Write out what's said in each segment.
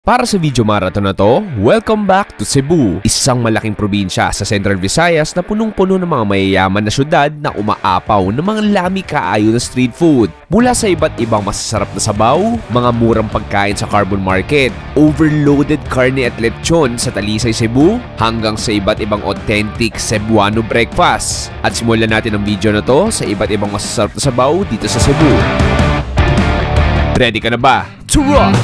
Para sa video marathon na to, welcome back to Cebu, isang malaking probinsya sa Central Visayas na punong-puno ng mga mayayaman na syudad na umaapaw ng mga lami-kaayo na street food. Mula sa iba't ibang masasarap na sabaw, mga murang pagkain sa Carbon Market, overloaded karne at lechon sa Talisay, Cebu, hanggang sa iba't ibang authentic Cebuano breakfast. At simulan natin ang video na to sa iba't ibang masasarap na sabaw dito sa Cebu. Ready ka na ba? To rock!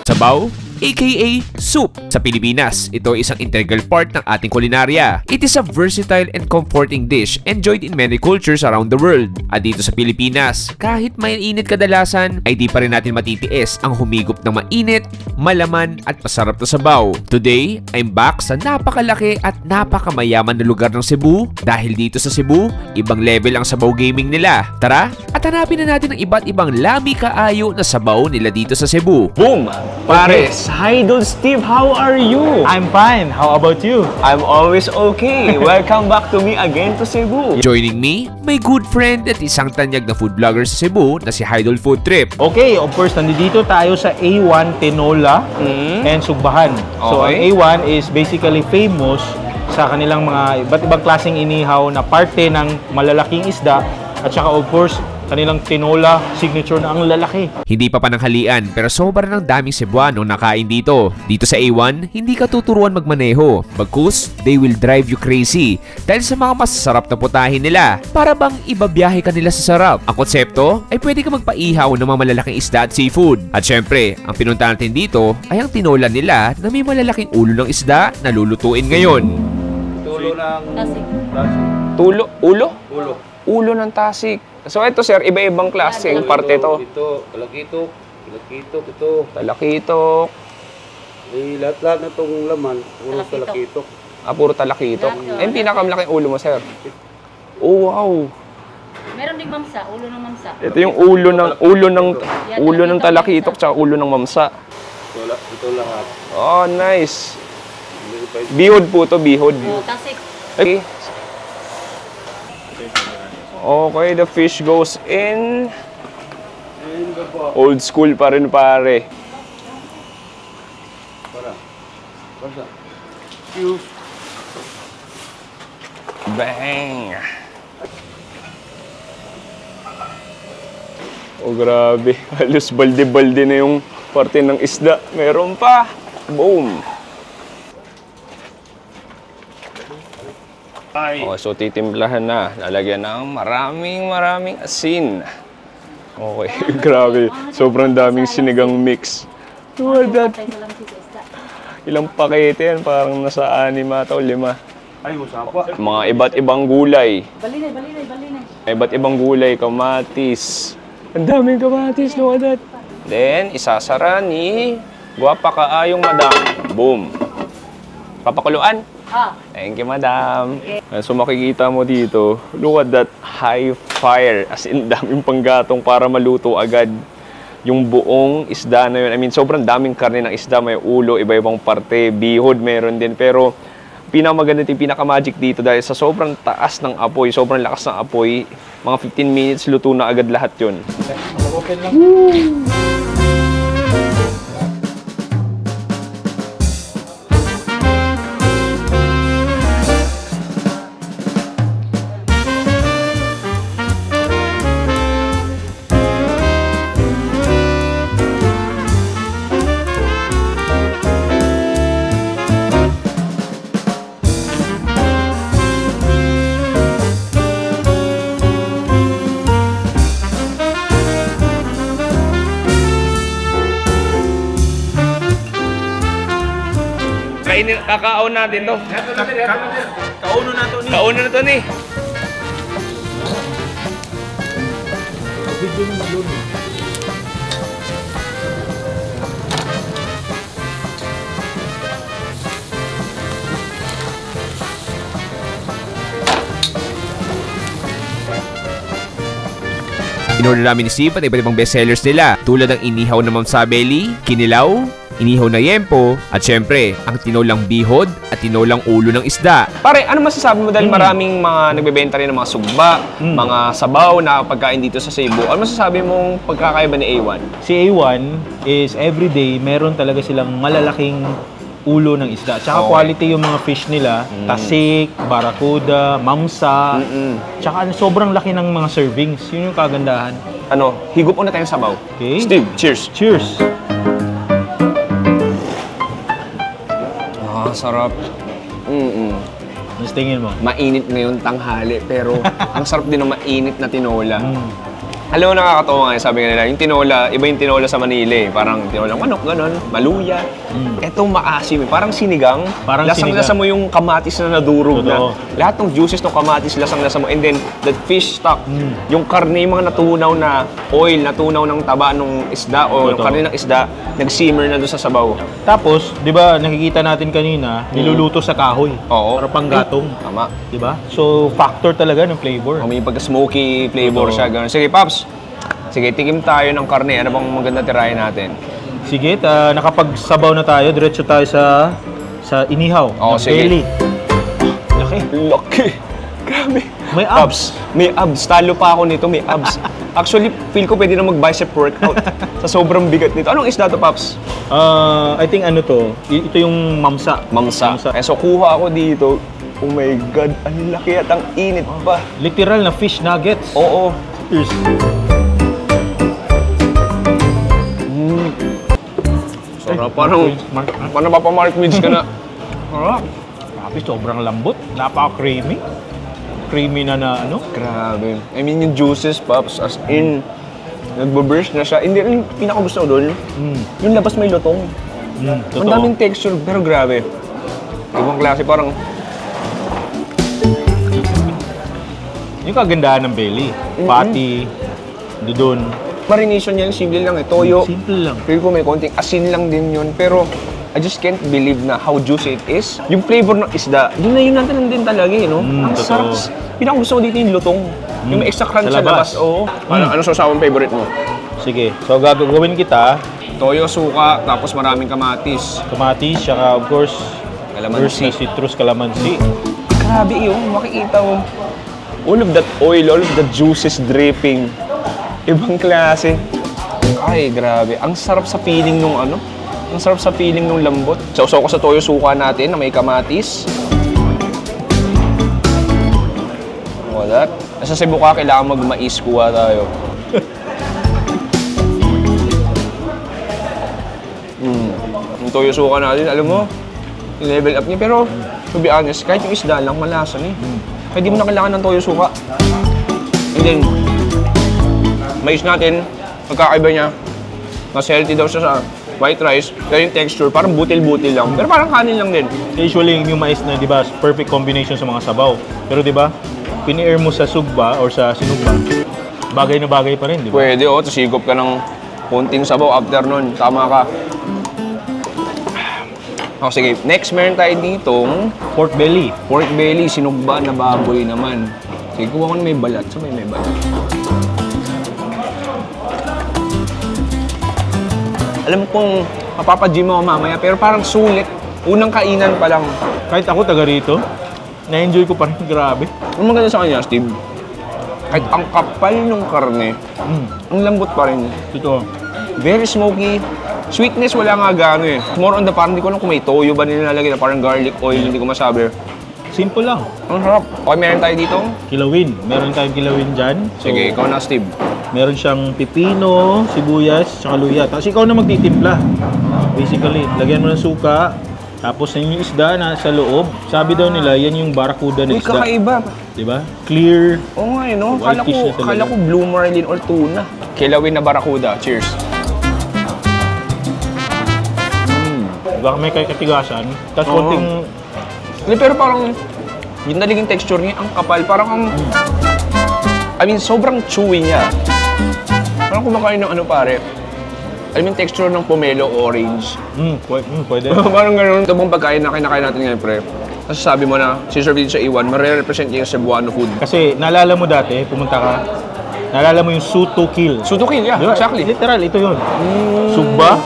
Sabaw, aka soup. Sa Pilipinas, ito ay isang integral part ng ating kulinarya. It is a versatile and comforting dish enjoyed in many cultures around the world. At dito sa Pilipinas, kahit mainit kadalasan, ay di pa rin natin matitiis ang humigop ng mainit, malaman at masarap na sabaw. Today, I'm back sa napakalaki at napakamayaman na lugar ng Cebu. Dahil dito sa Cebu, ibang level ang sabaw gaming nila. Tara, at hanapin na natin ang iba't ibang lami-kaayo na sabaw nila dito sa Cebu. Boom! Pares! Hi, Idol Steve! How are you? I'm fine. How about you? I'm always okay. Welcome back to me again to Cebu. Joining me, my good friend at isang tanyag na food vlogger sa Cebu na si Idol Food Trip. Okay, of course, nandito tayo sa A1 Tinola and Sugbahan. So, ang Okay. A1 is basically famous sa kanilang mga iba't ibang klaseng inihaw na parte ng malalaking isda at saka of course, kanilang tinola signature na ang lalaki. Hindi pa pananghalian pero sobrang ng daming Cebuano nakain dito. Dito sa A1, hindi ka tuturuan magmaneho. Bagkus, they will drive you crazy dahil sa mga masasarap na putahin nila. Para bang ibabiyahe ka nila sa sarap. Ang konsepto ay pwede ka magpaihaw ng mga malalaking isda at seafood. At syempre, ang pinunta natin dito ay ang tinola nila na may malalaking ulo ng isda na lulutuin ngayon. Tulo ng... Tasik. Tulo? Ulo? Ulo. Ulo ng tasik. So ito sir, iba-ibang klaseng parte to. Ito, talakitok, ito. Talakitok. Eh, lahat na itong laman, puro talakitok. Puro talakitok. Eh, pinakamalaking ulo mo sir. Oh, wow. Meron ding mamsa, ulo ng mamsa. Ito yung ulo ng talakitok tsaka ulo ng mamsa. Ito lahat. Oh, nice. Bihod po to, bihod. Tasik. Okay. Okay, the fish goes in. Old school pa rin, pare. Basta. Bang! Oh, grabe. Halos balde-balde na yung parte ng isda. Meron pa. Boom! Oh, so titimplahan na. Lalagyan ng maraming asin. Okay, grabe. Sobrang daming sinigang mix. What that? Ilang pakete yan? Parang nasa 6 ata o 5. Ay, musapa. Mga iba't ibang gulay. Balinay. Iba't ibang gulay, kamatis. Ang daming kamatis, look at that. Then, isasara ni Guwapa Kaayong Madam. Boom. Papakuluan. Thank you, Madam. Okay. So, makikita mo dito, look at that high fire. As in, daming panggatong para maluto agad yung buong isda na yun. I mean, sobrang daming karne ng isda. May ulo, iba-ibang parte, bihod meron din. Pero, pinakamaganda yung pinaka-magic dito dahil sa sobrang taas ng apoy, sobrang lakas ng apoy, mga 15 minutes, luto na agad lahat yun. Open lang. Kakaon natin to. Kauno na to ni. Kauno na to ni. In-order namin ni Steve at iba't ibang bestsellers nila tulad ng inihaw na mamsabeli, kinilaw, inihaw na yempo, at syempre, ang tinolang bihod at tinolang ulo ng isda. Pare, ano masasabi mo dahil maraming mga nagbebenta rin ng mga sugba, mga sabaw na pagkain dito sa Cebu? Ano masasabi mong pagkakaiba ni A1? Si A1 is everyday, meron talaga silang malalaking ulo ng isda. Tsaka quality yung mga fish nila, tasik, barakuda, mamsa. Tsaka sobrang laki ng mga servings. Yun yung kagandahan. Ano, higop muna tayong sabaw. Okay. Steve, cheers! Cheers! Ah, sarap. Mas tingin mo? Mainit ngayon tanghali, pero ang sarap din ng mainit na tinola. Alam mo, nakakatawa nga, sabi nga nila, yung tinola, iba yung tinola sa Manila eh. Parang tinolang manok, gano'n, maluya. Etong maasim eh, parang sinigang. Parang lasang-lasa mo yung kamatis na nadurog Totoo. na. Lahat ng juices ng kamatis, lasang-lasa mo. And then, that fish stock, yung karne, yung mga natunaw na oil, natunaw ng taba ng isda o yung Totoo. karne ng isda, nag-simmer na doon sa sabaw. Tapos, di ba, nakikita natin kanina, niluluto sa kahoy. Oo. Para panggatong. Tama. Di ba? So, factor talaga ng flavor. O, may pagka-smoky flavor Totoo. siya, gano'n. Sige, Paps. Sige, tikim tayo ng karne. Ano bang maganda tirahin natin? Sige, nakapagsabaw na tayo. Diretso tayo sa inihaw. Oo, ng sige. belly. Laki. Laki! Grabe! May abs. May abs. Talo pa ako nito, may abs. Actually, feel ko pwede na mag-bicep workout sa sobrang bigat nito. Anong isda to, Paps? I think ano to, ito yung mamsa. Mamsa. Eh, so kuha ako dito. Oh my God, ang laki at ang init pa. Literal na fish nuggets. Oo. Cheers. Sarap. Parang napapamark mids ka na. Sarap. Grabe, sobrang lambot. Napaka-creamy. Creamy na ano. Grabe. I mean, yung juices, Paps, as in, nagbo-burst na siya. Hindi, yung pinakagusto ko doon, yung labas may lutong. Ang Totoo. daming texture, pero grabe. Ibang klase, parang, Yung kagandahan ng belly. Patty, dudon. marination niya, simple lang eh. Toyo. Simple lang. Feel ko may konting asin lang din yun, pero I just can't believe na how juicy it is. Yung flavor ng isda, yun natin din talaga eh, no? Ang totoo. sarap. Pinakagusto ko dito yung lutong. Yung may extra crunch Sa sa labas. labas. Oo. Ano sasawang favorite mo? Sige. So, gagawin kita, Toyo, suka, tapos maraming kamatis. kamatis, saka of course, Kalamansi. first na citrus, calamansi. Grabe yun, makikita mo. All of that oil, all of the juices dripping. Ibang klase. Ay, grabe. Ang sarap sa feeling nung ano. Ang sarap sa feeling nung lambot. Sausaw ko sa toyo suka natin na may kamatis. O that. Nasa Cebu ka, kailangan mag-mais. Kuha tayo. Yung toyo suka natin, alam mo, level up niya. Pero, to be honest, kahit yung isda lang, malasa na eh. Kaya di mo na kailangan ng toyo suka. And then, mais natin, magkakaiba niya. Mas healthy daw siya sa white rice. Kaya yung texture, parang butil-butil lang. Pero parang kanin lang din. Usually, yung mais na, di ba, perfect combination sa mga sabaw. Pero di ba, pini-air mo sa sugba or sa sinugba, bagay na bagay pa rin, di ba? Pwede, oh. Tapos higop ka ng konting sabaw after nun. Tama ka. O, sige. Next, meron tayo ditong Pork belly. pork belly, sinugba na baboy naman. Sige, kuha ko na may balat. So, may balat. Alam kong mapapagym ako mamaya, pero parang sulit. Unang kainan pa lang. Kahit ako taga rito, na-enjoy ko pa rin. Grabe. Ang maganda sa kanya, Steve, kahit ang kapal ng karne, ang lambot pa rin. Ito. Very smoky. Sweetness, wala nga gano eh. More on the parang hindi ko alam kung may toyo ba nilalagay na parang garlic oil, hindi ko masabi. Simple lang. Ang sarap. Okay, meron tayo dito. Kilawin. Meron tayong kilawin dyan. So, Sige, ikaw na, Steve. meron siyang pipino, sibuyas, tsaka luya. Tapos ikaw na magtitimpla. Basically, lagyan mo ng suka. Tapos yung isda na sa loob. Sabi daw nila, yan yung barakuda na Uy, isda. kakaiba. Diba? Clear. Oo nga, no? Whitish na talaga. Kala ko blue marlin or tuna. Kilawin na barakuda. Cheers. Baka may katigasan. Tapos Oo. konting... Hindi, pero parang yung naging texture niya, ang kapal. Parang ang... I mean, sobrang chewy niya. Parang kumakain ng ano pare. I mean, texture ng pomelo orange. Pwede. Parang gano'n. Ito pong pagkain na kinakain natin ngayon, pre. Kasi sabi mo na, si Sir Vin sa Iwan, marirepresent niya yung Cebuano food. Kasi naalala mo dati, pumunta ka, Naalala mo yung Su to Kill? Sutukil, yeah, Diba? exactly. Literal, ito yun. Sugba,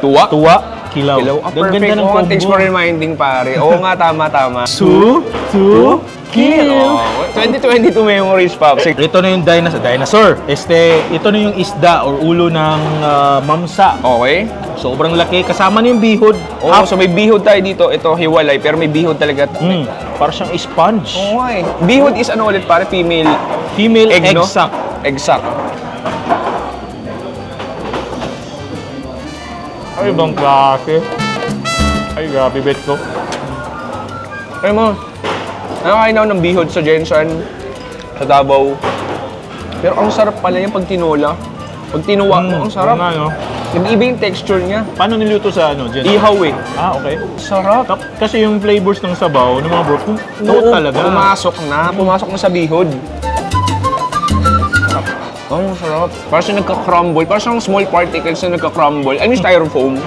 Tuwa. tuwa, kilaw. Kilaw. Ah, Ganda perfect. ng Oh, combo. thanks for reminding, pare. Oo nga, tama. Su to Kill. Oh, 2022 memories, Pops. Ito na yung dinosaur. Ito na yung isda or ulo ng mamsa. Okay. Sobrang laki. Kasama na yung bihod. Oh, so may bihod tayo dito. Ito, hiwalay, pero may bihod talaga. Para siyang sponge. Oo nga eh. Bihod is ano ulit, pare? Female Female egg, egg no? sac. Exact. Ay, ibang klase. Ay, grabe, bet ko. Ay mo, nakakain ako ng bihod sa Jensen, sa Davao. Pero ang sarap pala yan pag tinola. Pag tinuwa mo, ang sarap. No? Nag-iba yung texture niya. Paano niluto sa Jen? Ihaw eh. Ah, okay. Sarap. Kasi yung flavors ng sabaw, ng mga bro, note talaga. Pumasok na sa bihod. Sarap. Oh, sarap. Parang siya nagka-crumble. Parang siyang small particles na nagka-crumble. I mean, styrofoam.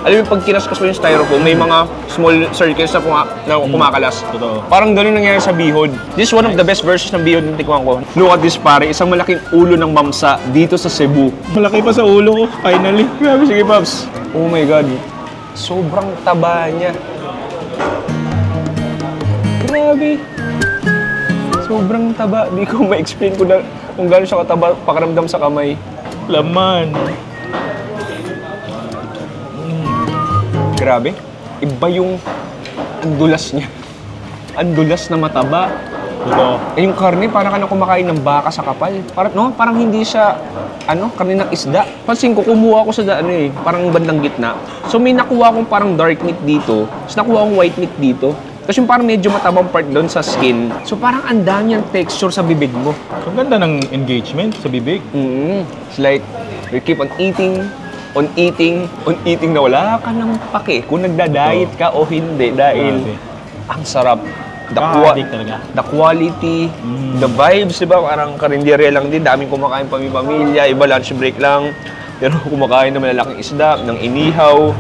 Alam mo, pag kinaskas mo yung styrofoam, may mga small circles na kumakalas. Totoo. Parang ganun nangyari sa bihod. This is one of the best versions ng bihod ng tikman ko. Look at this, pare. Isang malaking ulo ng mamsa dito sa Cebu. Malaki pa sa ulo ko, finally. Grabe, sige, Pops. Oh my God. Sobrang taba niya. Grabe. Sobrang taba. Di ko ma-explain kung gano'n siya kataba, pakiramdam sa kamay. Laman. Grabe. Iba yung andulas niya. Andulas na mataba. Totoo. Eh, yung karne, parang ka na kumakain ng baka sa kapal. Parang hindi siya, karne ng isda. Pansin ko, kumuha ko sa parang bandang gitna. So may nakuha akong parang dark meat dito, tapos nakuha akong white meat dito. Tapos yung parang medyo matabang part doon sa skin. So parang ang dami yung texture sa bibig mo. Ang ganda ng engagement sa bibig. It's like, you keep on eating na wala ka ng pake kung nagda-diet ka o hindi dahil ang sarap. Addict talaga. The quality, the vibes, di ba? Parang karinderya lang din, daming kumakain pamilya, iba lunch break lang. Pero kumakain ng malalaking isda, ng inihaw.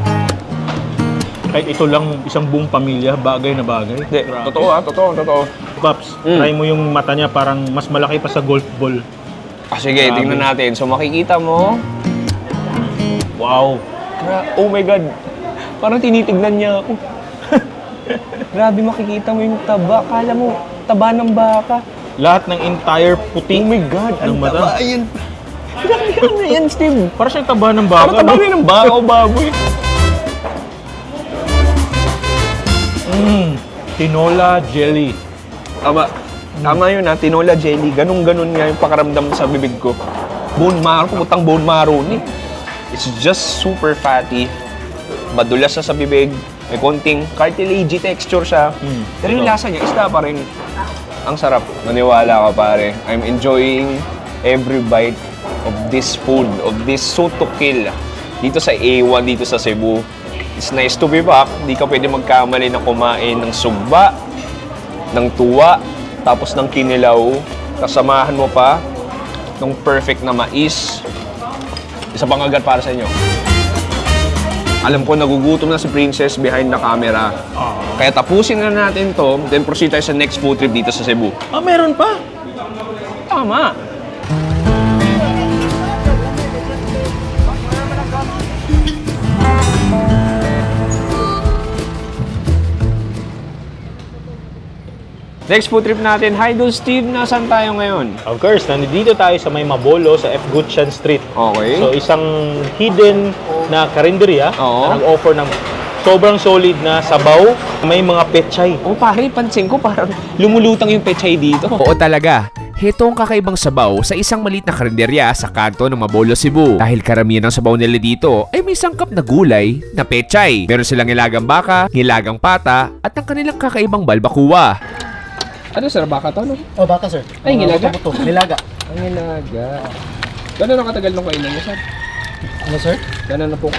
Kahit ito lang, isang buong pamilya, bagay na bagay. Hindi, totoo. Paps, try mo yung mata niya parang mas malaki pa sa golf ball. Sige, Grabe. tingnan natin. So makikita mo, Wow. oh my God, parang tinitignan niya ako. Grabe, makikita mo yung taba. Kala mo, taba ng baka. Lahat ng entire puti. Oh my God, ang ng mata. taba yan. Grabe yan, Steve. Para siyang taba ng baka. Parang taba mo ng baka o baboy. Tinola jelly. Tama yun ha, tinola jelly. Ganun-ganun nga yung pakaramdam sa bibig ko. Bone marrow, pumutang bone marrow ni. It's just super fatty. Madulas sa bibig. May konting cartilagey texture siya. Pero yung lasa niya, isda pa rin. Ang sarap. Maniwala ka, pare. I'm enjoying every bite of this food, of this sutukil. Dito sa A1, dito sa Cebu. It's nice to be back. Hindi ka pwede magkamali na kumain ng sugba, ng tuwa, tapos ng kinilaw. Kasamahan mo pa ng perfect na mais. Isa pang agad para sa inyo. Alam ko nagugutom na si Princess behind the camera. Kaya tapusin na natin to, then proceed tayo sa next food trip dito sa Cebu. Meron pa? Tama! Next food trip natin. Hi, Idol Steve. Nasaan tayo ngayon? Of course, nandito tayo sa may Mabolo sa F. Gutierrez Street. Okay. So, isang hidden na karinderya na nag-offer ng sobrang solid na sabaw. May mga pechay. Oh, pare, pansin ko parang lumulutang yung pechay dito. Oo talaga. Heto ang kakaibang sabaw sa isang maliit na karinderya sa kanto ng Mabolo, Cebu. Dahil karamihan ng sabaw nila dito ay may sangkap na gulay na pechay. Meron silang hilagang baka, hilagang pata, at ang kanilang kakaibang balbakuwa. Ano, sir? Baka to, no? Oh, baka sir. Ay, nilaga? Nilaga. Ang nilaga. Gano'n na katagal nung kainan niyo, sir? Ano sir? Gano'n na po.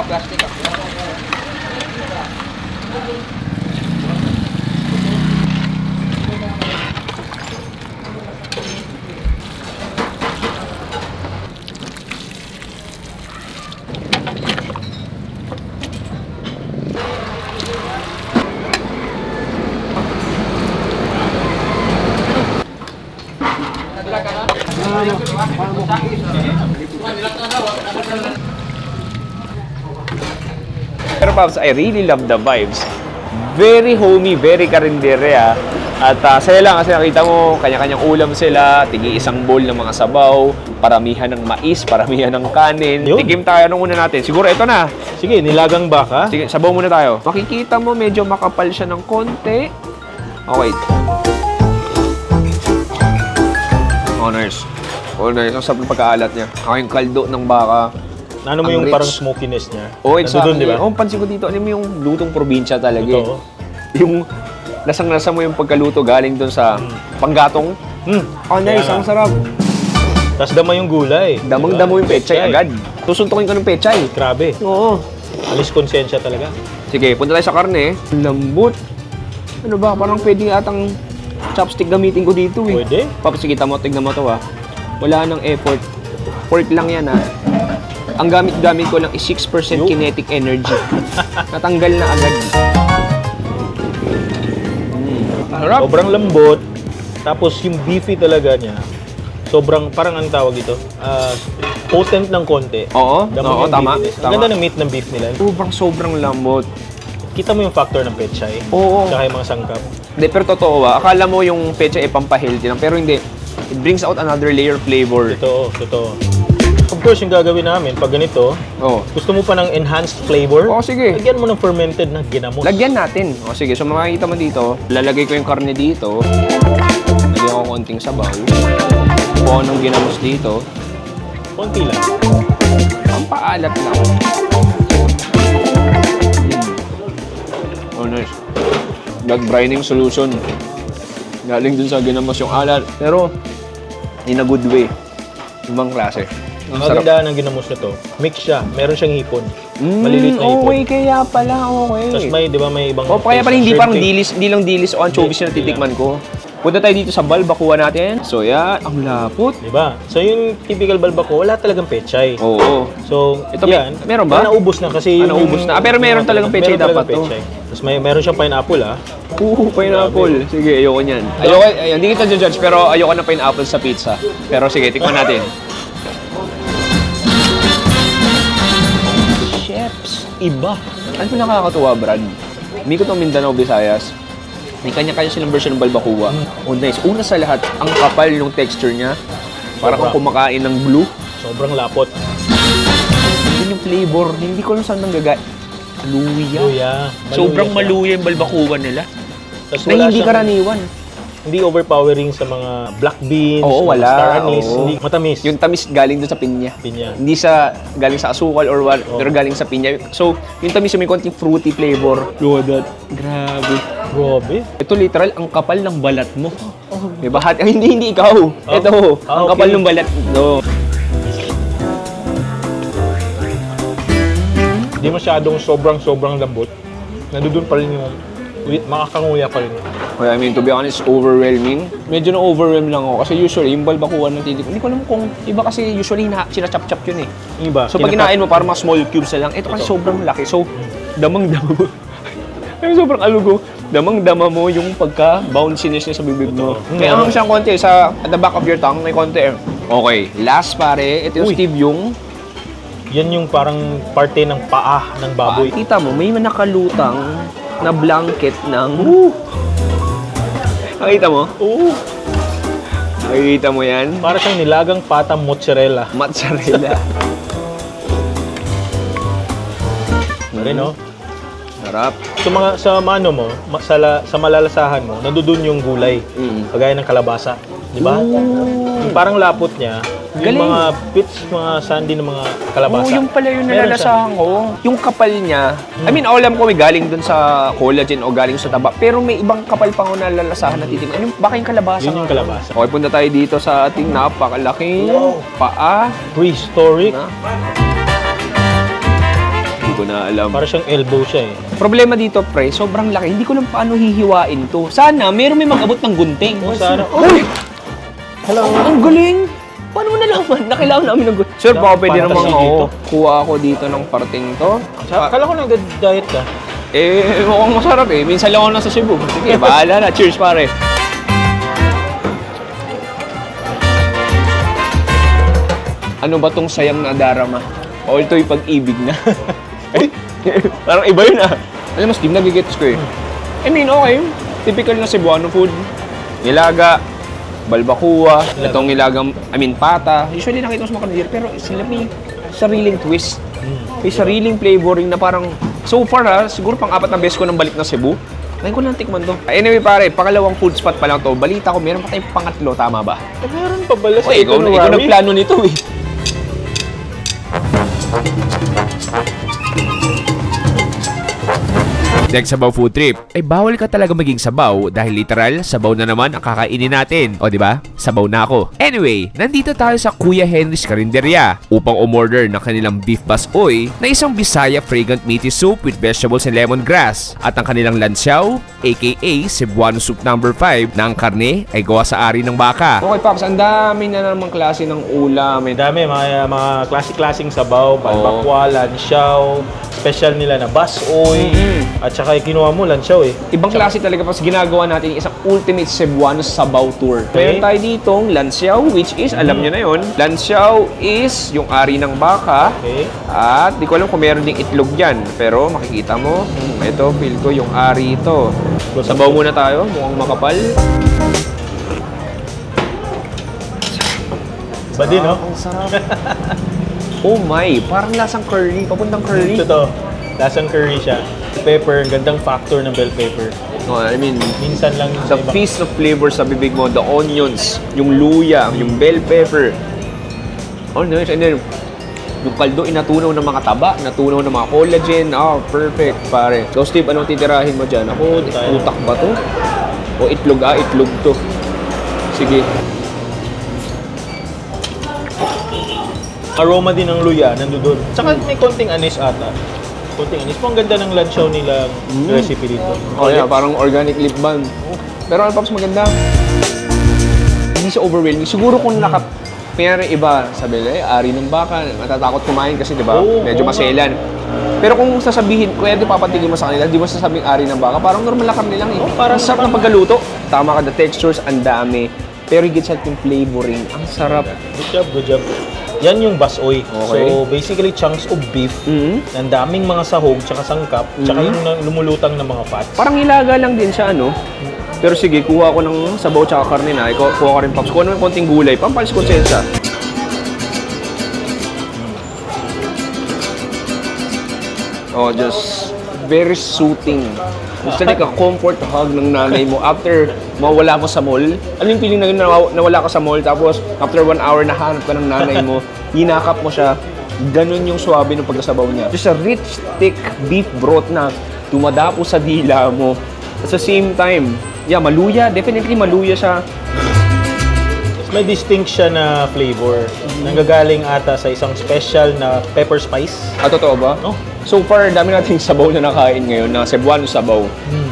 Plastic up. Pero Pops, I really love the vibes. Very homey, very karindere At saya lang kasi nakita mo, kanya-kanyang ulam sila, tigi isang bowl ng mga sabaw, paramihan ng mais, paramihan ng kanin. Yun. Tigim tayo nung una natin. Siguro ito na. Sige, nilagang baka. Sige, sabaw muna tayo. Makikita mo, medyo makapal siya ng konti. Okay. Oh, nice. Oh, nice. Ang sarap ng pagkaalat niya. Ako yung kaldo ng baka. Ano mo Ang yung rich. parang smokiness niya? Oh, exactly. Nandun, di ba? Oh, pansin ko dito, ano mo yung lutong probinsya talaga eh. Totoo. Yung lasang-lasa mo yung pagkaluto galing doon sa panggatong. Oh, nice. Kaya Ang sarap. Tapos dama yung gulay. Damang-damo yung pechay agad. Susuntukin ka ng pechay. Grabe. Oo. Alis konsensya talaga. Sige, punta tayo sa karne. Lambot. Ano ba? Parang pwede atang chopstick gamitin ko dito eh. Pwede. Paps, kita mo, tignan mo to Wala nang effort. Pork lang yan Ang gamit-gamit ko lang is 6% kinetic energy. Natanggal na agad. Sarap. Sobrang lambot. Tapos yung beefy talaga niya, sobrang, parang ang tawag ito, potent ng konti. Oo, Dama oo, yung tama. beefiness. Ang Tama. ganda ng meat ng beef nila. Sobrang lambot. Kita mo yung factor ng pechay. Oo. Tsaka yung mga sangkap. Hindi, pero totoo akala mo yung pecha ay pampahealthy lang, pero hindi. It brings out another layer of flavor. Totoo. Of course, yung gagawin namin, pag ganito, Oh. gusto mo pa ng enhanced flavor? Oo, sige. Lagyan mo ng fermented na ginamos. Lagyan natin. O sige, so makikita mo dito, lalagay ko yung karne dito. Lagyan ko konting sabaw. Buo ng ginamos dito. Konti lang. Ang paalat lang. Oh, nice. Blood brining solution. Galing dun sa ginamos yung alat. Pero, in a good way. Ibang klase. Ang kagandahan ng ginamos na to, mix siya. Meron siyang hipon. Maliliit na hipon. Okay, kaya pala, okay. Tapos may, di ba, may ibang... O, kaya pala hindi shrimp parang cake. dilis, hindi lang dilis o anchovies Hindi, na titikman ko. Punta tayo dito sa balbakuha natin. So, yan. Ang lapot. Di ba? So yung typical balbako, wala talagang pechay. Oo. So, Ito, yan. meron ba? Naubos na kasi Naubos na. Pero meron talagang pechay dapat to. Tapos meron siyang pineapple Pineapple. Sige, ayoko niyan. Ayoko, hindi kita judge, pero ayoko na pineapple sa pizza. Pero sige, tikman natin. Chefs. Iba. Ano po nakakatuwa, Brad? Hindi ko itong Mindanao, Visayas. May kanya-kanya silang version ng balbakuwa. Oh, nice. Una sa lahat, ang kapal ng texture niya. Parang kang kumakain ng blue. Sobrang lapot. Yun yung flavor. Hindi ko lang saan nanggagay. Luya. Luya. Sobrang siya. maluya yung balbakuwa nila. Tapos Na wala hindi siyang- karaniwan. Hindi overpowering sa mga black beans, Oo, mga wala. star anise. Oo. Hindi matamis. Yung tamis galing dun sa pinya. Pinya. Hindi sa galing sa asukal or what, pero galing sa pinya. So, yung tamis yung may konting fruity flavor. Look at that. Grabe. Grabe. Ito literal, ang kapal ng balat mo. Diba? Hindi ikaw. Ito, ang kapal okay. ng balat. No. Hindi masyadong sobrang lambot. Nandun pa rin yung makakanguya pa rin. Well, I mean, to be honest, overwhelming. Medyo na-overwhelm lang ako. Kasi usually, yung balbakuan ng titik, hindi ko alam kung iba kasi usually sinachop-chop yun eh. Yung iba, So, pag kinain mo, parang mga small cubes na lang. Ito kasi sobrang laki. So, damang-dama mo. Ay, sobrang alugo. Damang-dama mo yung pagka-bounciness niya sa bibig mo. Kaya ang siyang konti, at the back of your tongue, may konti. Okay, last pare, ito yung Uy. Steve yung... yan yung parang parte ng paa ng baboy. Kita mo, may nakalutang na blanket ng... Nakita mo? Oo. Nakikita mo yan? Para siyang nilagang patang mozzarella. Mozzarella. Rin, no? Sarap. Sa mano mo, sa malalasahan mo, nandun yung gulay. Kagaya ng kalabasa. Di ba? Yung parang lapot niya, Galing. yung mga bits, mga sandy ng mga kalabasa. Oo, yung pala yung Meron nalalasahan ko. Yung kapal niya, I mean, alam ko may galing dun sa collagen o galing sa taba, pero may ibang kapal pa ako nalalasahan na titignan. Yung, baka yung kalabasa. Yun yung nga. kalabasa. Okay, punta tayo dito sa ating napakalaking paa. Prehistoric. Na? Hindi ko na alam. Para siyang elbow siya eh. Problema dito, pre, sobrang laki. Hindi ko lang paano hihiwain to. Sana, meron may mag-abot ng gunting. Sana. Uy! Hello. Ang galing! Paano mo nalaman? Nakailangan namin ng gunting. Sir, baka pwede Fantasy namang dito. kuha ako dito ng parting to. Kala ko nag-diet ka. Mukhang masarap eh. Minsan lang ako nasa Cebu. Sige, bahala na. Cheers, pare. Ano ba tong sayang na darama? O ito'y pag-ibig na. Parang iba yun ah. Alam mo, Steve, nagigets ko eh. I mean, okay. Typical na Cebuano food. Nilaga, balbacoa, itong nilagang, pata. Usually nakita ko sa mga kandir, pero sila may sariling twist. May sariling flavoring na parang, so far ha, siguro pang-4 na beses ko nang balik na Cebu. Ngayon ko lang tikman to. Anyway pare, pangalawang food spot pa lang to. Balita ko, meron pa tayong pangatlo, tama ba? Meron pa bala sa ikaw nagplano nito eh. Next sabaw food trip, ay bawal ka talaga maging sabaw dahil literal, sabaw na naman ang kakainin natin. O diba? Sabaw na ako. Anyway, nandito tayo sa Kuya Henry's Carinderia upang umorder ng kanilang beef basoy na isang Bisaya fragrant meaty soup with vegetables and lemongrass at ang kanilang lansiaw, aka Cebuano soup number 5 na ang karne ay gawa sa ari ng baka. Okay Paps, ang dami na namang klase ng ulam. May dami, mga klase-klaseng sabaw, balbacoa, lansiaw, special nila na basoy, at saka kinuha mo lansiaw eh. Ibang klase talaga Paps, ginagawa natin isang ultimate Cebuano sabaw tour. Meron tayo ditong lansiaw, which is, alam nyo na yun, lansiaw is yung ari ng baka. Okay. At di ko alam kung meron ding itlog dyan. Pero makikita mo, ito, feel ko yung ari ito. Sabaw muna tayo, mukhang makapal. Ba din, no? Ang sarap. Oh my, parang lasang curry, papuntang curry. Ito, lasang curry siya. Pepper, gandang factor ng bell pepper. No, I mean, Minsan lang the feast of flavor sa bibig mo, the onions, yung luya, yung bell pepper. Oh, nice. And then, yung kaldo, inatunaw ng mga taba, natunaw ng mga collagen. Oh, perfect, pare. So, Steve, anong titirahin mo dyan? Ako, utak ba to? O itlog? Itlog to. Sige. aroma din ng luya nandoon. Tsaka may konting anis ata. Konting anis. Ang ganda ng lansiaw nilang recipe dito. Oh yeah, parang organic lip balm. Pero ano Pops, maganda. Hindi siya overwhelming. Siguro kung Pero iba, sabi nila, ari ng baka, matatakot kumain kasi, di ba? Medyo maselan. Pero kung sasabihin, kaya di papatigil mo sa kanila, di mo sasabing ari ng baka, parang normal na karne lang eh. Parang sarap ng pagkaluto. Tama ka, the textures, ang dami. Pero higit sa ating flavoring, ang sarap. Good job, good job. Yan yung basoy. Okay. So, basically, chunks of beef, ng daming mga sahog, tsaka sangkap, tsaka yung lumulutang na mga fats. Parang hilaga lang din siya, ano? Pero sige, kuha ko ng sabaw tsaka karne na. Kuha ko rin, Pops. Kuha naman konting gulay. Pampalis konsensya. Oh, just very soothing. It's like a comfort hug ng nanay mo after mawala mo sa mall. Ano yung feeling na yun, nawala ka sa mall, tapos after 1 hour nahanap ka ng nanay mo, hinakap mo siya, ganun yung swabe ng pagkasabaw niya. Just a rich, thick beef broth na dumadapo sa dila mo. At the same time, yeah, maluya. Definitely maluya siya. May distinct siya na flavor. Nanggagaling ata sa isang special na pepper spice. Ah, totoo ba? Oh. So far, dami nating sabaw na nakain ngayon, na Cebuano sabaw.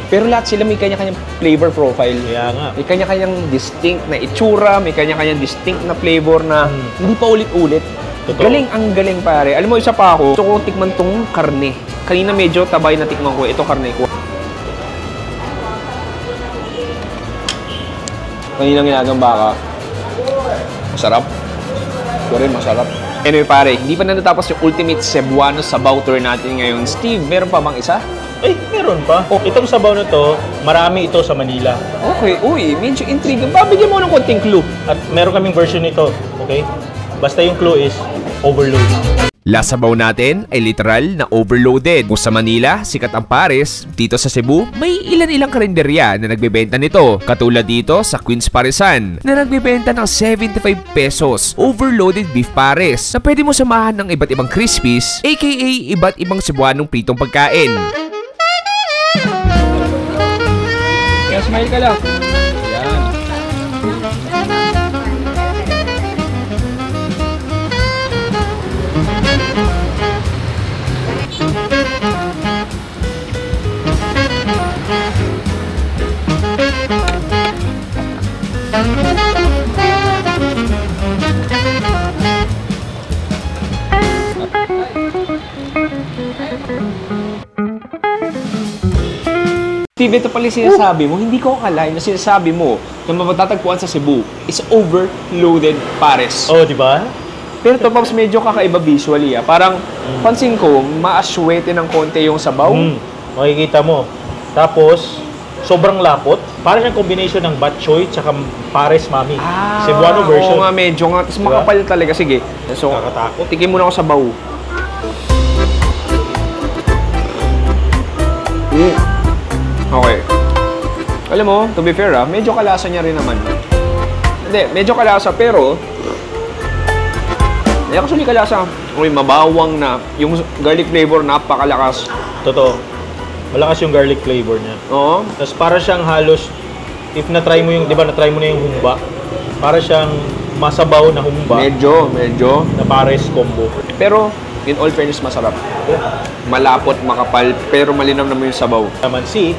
Pero lahat sila may kanya-kanyang flavor profile. Kaya nga. May kanya-kanyang distinct na itsura, may kanya-kanyang distinct na flavor na hindi pa ulit-ulit. Totoo. Galing, ang galing pare. Alam mo, isa pa ako, gusto ko tikman tong karne. Kanina medyo tabay na tikman ko, ito karne ko. Kaninang ginagang baka. Masarap. Ito rin, masarap. Anyway pare, hindi pa natatapos yung ultimate Cebuano sabaw tour natin ngayon. Steve, meron pa bang isa? Ay, meron pa. Itong sabaw na to, marami ito sa Manila. Okay, uy, medyo intriguing. Babigyan mo ng konting clue. At meron kaming version nito, okay? Basta yung clue is overload. Last sabaw natin ay literal na overloaded. Kung sa Manila, sikat ang pares, dito sa Cebu, may ilan-ilang karinderya na nagbebenta nito. Katulad dito sa Queen's Paresan na nagbebenta ng 75 pesos overloaded beef pares na pwede mo samahan ng iba't ibang crispies, aka iba't ibang Cebuanong pritong pagkain. Kaya smile ka lang. Yan. Steve, ito pala sinasabi mo, hindi ko akalain na sinasabi mo na matatagpuan sa Cebu is overloaded pares. Oh, di ba? Pero to, Pops, medyo kakaiba visually, ah. Parang, pansin ko, maaswete ng konti yung sabaw. Makikita mo. Tapos, sobrang lapot. Para siyang combination ng bok choy tsaka pares mami. Cebuano version. Oo nga, medyo nga. Tapos Diba? makapal talaga. Sige. So, Nakakatakot. tikim muna ako sabaw. Okay. Alam mo, to be fair, medyo kalasa niya rin naman. Hindi, medyo kalasa, pero actually kalasa. Uy, mabawang na. Yung garlic flavor, napakalakas. Totoo. Malakas yung garlic flavor niya. Oo. Tapos para siyang halos, if na-try mo yung, di ba, na-try mo na yung humba, para siyang masabaw na humba Medyo. na pares combo. Pero, in all fairness, masarap. Malapot, makapal, pero malinam naman yung sabaw. Kalamansi,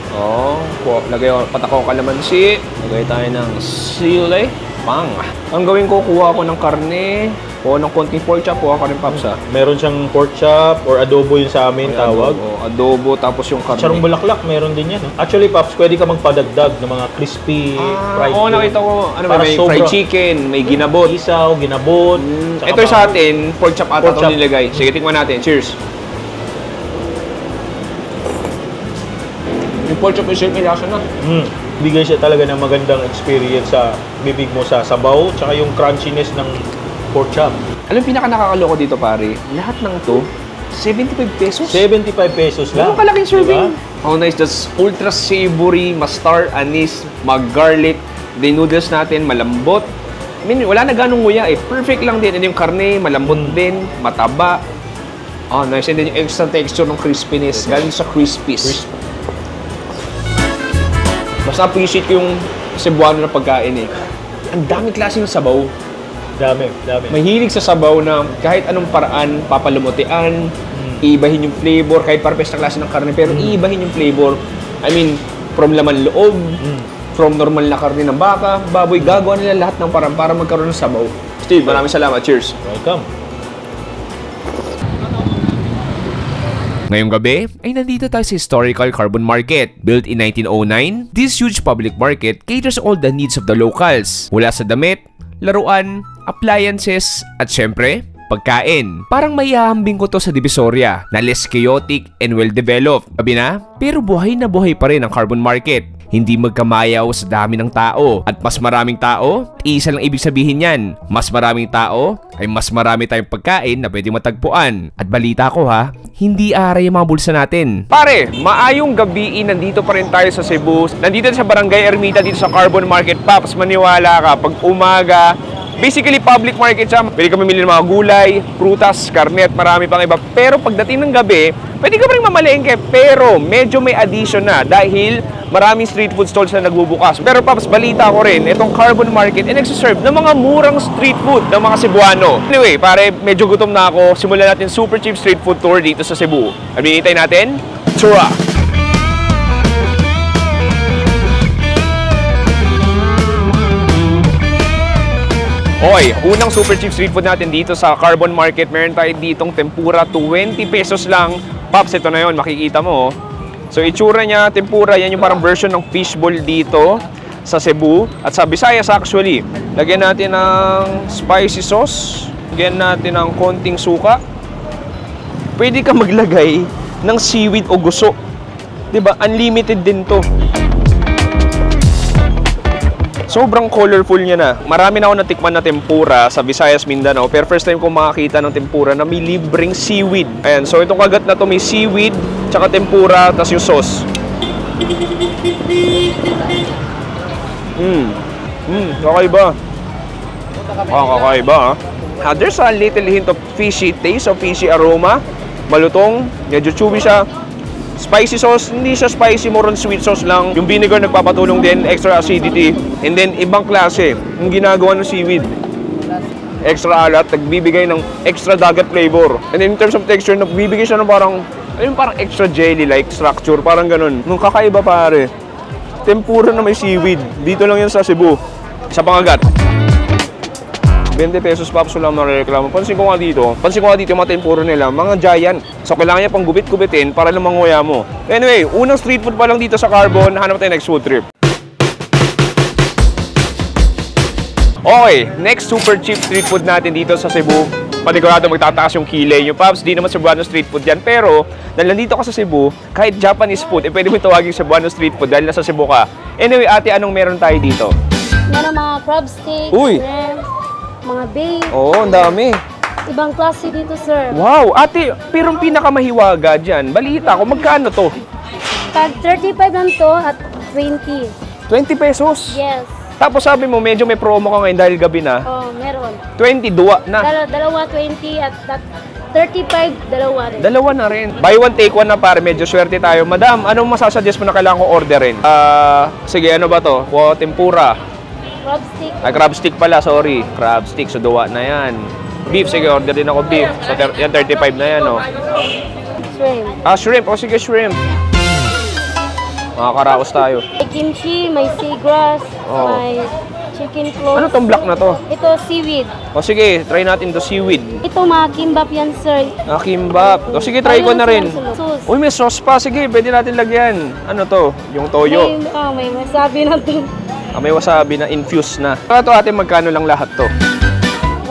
Lagay ko, patako kalamansi. Lagay tayo ng sili. Pang. Ang gawin ko, kuha ako ng karne, o ng konting pork chop, kuha ka rin, Paps, meron siyang pork chop or adobo yun sa amin tawag. Adobo, tapos yung karne. Sarong bulaklak, meron din yan. Actually, Pops, pwede ka magpadagdag ng mga crispy fried. Oo, nakita ko. Ano ba, Para may sobra. fried chicken, may ginabot. Isaw, ginabot. tsaka Ito sa atin, pork chop ata Pork itong chop. nilagay. Sige, tikman natin. Cheers. Yung pork chop yung may lasa na. Bigay siya talaga ng magandang experience sa bibig mo sa sabaw, tsaka yung crunchiness ng pork chop. Alam yung pinaka nakakaloko dito, pare? Lahat ng to, 75 pesos. 75 pesos lang. Ganun kalaking serving. Diba? Oh, nice. That's ultra savory, mustard, anise, mag-garlic. The noodles natin, malambot. I mean, wala na ganong nguya eh. Perfect lang din. And yung karne, malambot din, mataba. Oh, nice. And then yung extra texture ng crispiness. Galing sa crispies. Mas appreciate ko yung Cebuano na pagkain eh. Ang daming klase ng sabaw. Dami. Mahilig sa sabaw na kahit anong paraan, papalumutian, iibahin yung flavor, kahit parepes na klase ng karne, pero iibahin yung flavor. I mean, from laman loob, from normal na karne ng baka, baboy, gagawa nila lahat ng paraan para magkaroon ng sabaw. Steve, maraming salamat. Cheers. Welcome. Ngayong gabi ay nandito tayo sa historical Carbon Market. Built in 1909, this huge public market caters all the needs of the locals. Mula sa damit, laruan, appliances, at syempre, pagkain. Parang maihahambing ko to sa Divisoria na less chaotic and well-developed. Sabi na, pero buhay na buhay pa rin ang Carbon Market. Hindi magkamayaw sa dami ng tao. At mas maraming tao, isa lang ibig sabihin yan. Mas maraming tao, ay mas marami tayong pagkain na pwede matagpuan. At balita ko ha, hindi aray ang mga bulsa natin. Pare, maayong gabi, nandito pa rin tayo sa Cebu. Nandito sa Barangay Ermita, dito sa Carbon Market. Paps, maniwala ka, pag umaga, basically public market siya. Pwede ka mamili ng mga gulay, prutas, karne at marami pang iba. Pero pagdating ng gabi, pwede ka pa rin mamalengke. Pero medyo may addition na dahil maraming street food stalls na nagbubukas. Pero Paps, balita ko rin, itong Carbon Market ay nagsiserve ng mga murang street food ng mga Cebuano. Anyway, pare, medyo gutom na ako. Simulan natin super cheap street food tour dito sa Cebu. Ano hinihintay natin? Tara! Okay, unang super cheap street food natin dito sa Carbon Market. Meron tayo ditong tempura, 20 pesos lang. Pops, ito na yun, makikita mo. So, itsura niya, tempura, yan yung parang version ng fishball dito sa Cebu. At sa Visayas actually. Lagyan natin ng spicy sauce. Lagyan natin ng konting suka. Pwede ka maglagay ng seaweed o guso. Diba? Unlimited din to. Sobrang colorful niya na. Marami na ako natikman na tempura sa Visayas, Mindanao. Pero first time ko makakita ng tempura na may libreng seaweed. Ayan, so itong kagat na to may seaweed, tsaka tempura, tas yung sauce. Kakaiba. Kakaiba, ha? There's a little hint of fishy taste, of fishy aroma. Malutong, medyo chewy siya. Spicy sauce, hindi siya spicy, more on sweet sauce lang. Yung vinegar nagpapatulong din, extra acidity. And then, ibang klase, yung ginagawa ng seaweed. Extra alat, nagbibigay ng extra dagat flavor. And then, in terms of texture, nagbibigay siya ng parang extra jelly-like structure, parang ganun. Nung kakaiba pare, tempura na may seaweed. Dito lang yan sa Cebu. Sa pangagat. 20 pesos, Paps, wala mareklamo. Pansin ko nga dito yung mga tempura nila, mga giant. So, kailangan niya pang gubit-gubitin para lang manguya mo. Anyway, unang street food pa lang dito sa Carbon. Hanap tayo next food trip. Okay, next super cheap street food natin dito sa Cebu. panigurado magtataas yung kilay nyo. Pops, di naman Cebuano street food yan. Pero, dahil nandito ka sa Cebu, kahit Japanese food, pwede mo tawagin Cebuano street food dahil nasa Cebu ka. Anyway, ate, anong meron tayo dito? Meron mga crab sticks, Uy! shrimp, mga bake. Oo, ang dami. Ibang klase dito, sir. Wow, ate, pero ang pinakamahiwaga dyan, balita ko, magkano to? Tag 35 lang to at 20. 20 pesos. Yes. Tapos sabi mo, medyo may promo ka ngayon dahil gabi na. Oh, meron. 20, duwa na. Dalawa 20 at 35, dalawa rin. Dalawa na rin. Buy one, take one na pare. Medyo swerte tayo. Madam, anong masasuggest mo na kailangan ko orderin? Sige, ano ba to? Tempura. Crab stick. Ay, crab stick pala, sorry. Crab stick, so duwa na yan. Beef, sige, order din ako beef. So, yan, 35 na yan, oh. Shrimp. Shrimp. O, sige, shrimp. Makakaraos tayo. May kimchi, may seagrass, Oh. may chicken claw. Ano tong black na to? Ito, seaweed. O, sige, try natin to seaweed. Ito, mga kimbap yan, sir. Kimbap. O, sige, try ko na rin. Sauce. Uy, may sauce pa. Sige, pwede natin lagyan. Ano to? Yung toyo. May wasabi na to. May wasabi na infused na. Ito ate, magkano lang lahat to?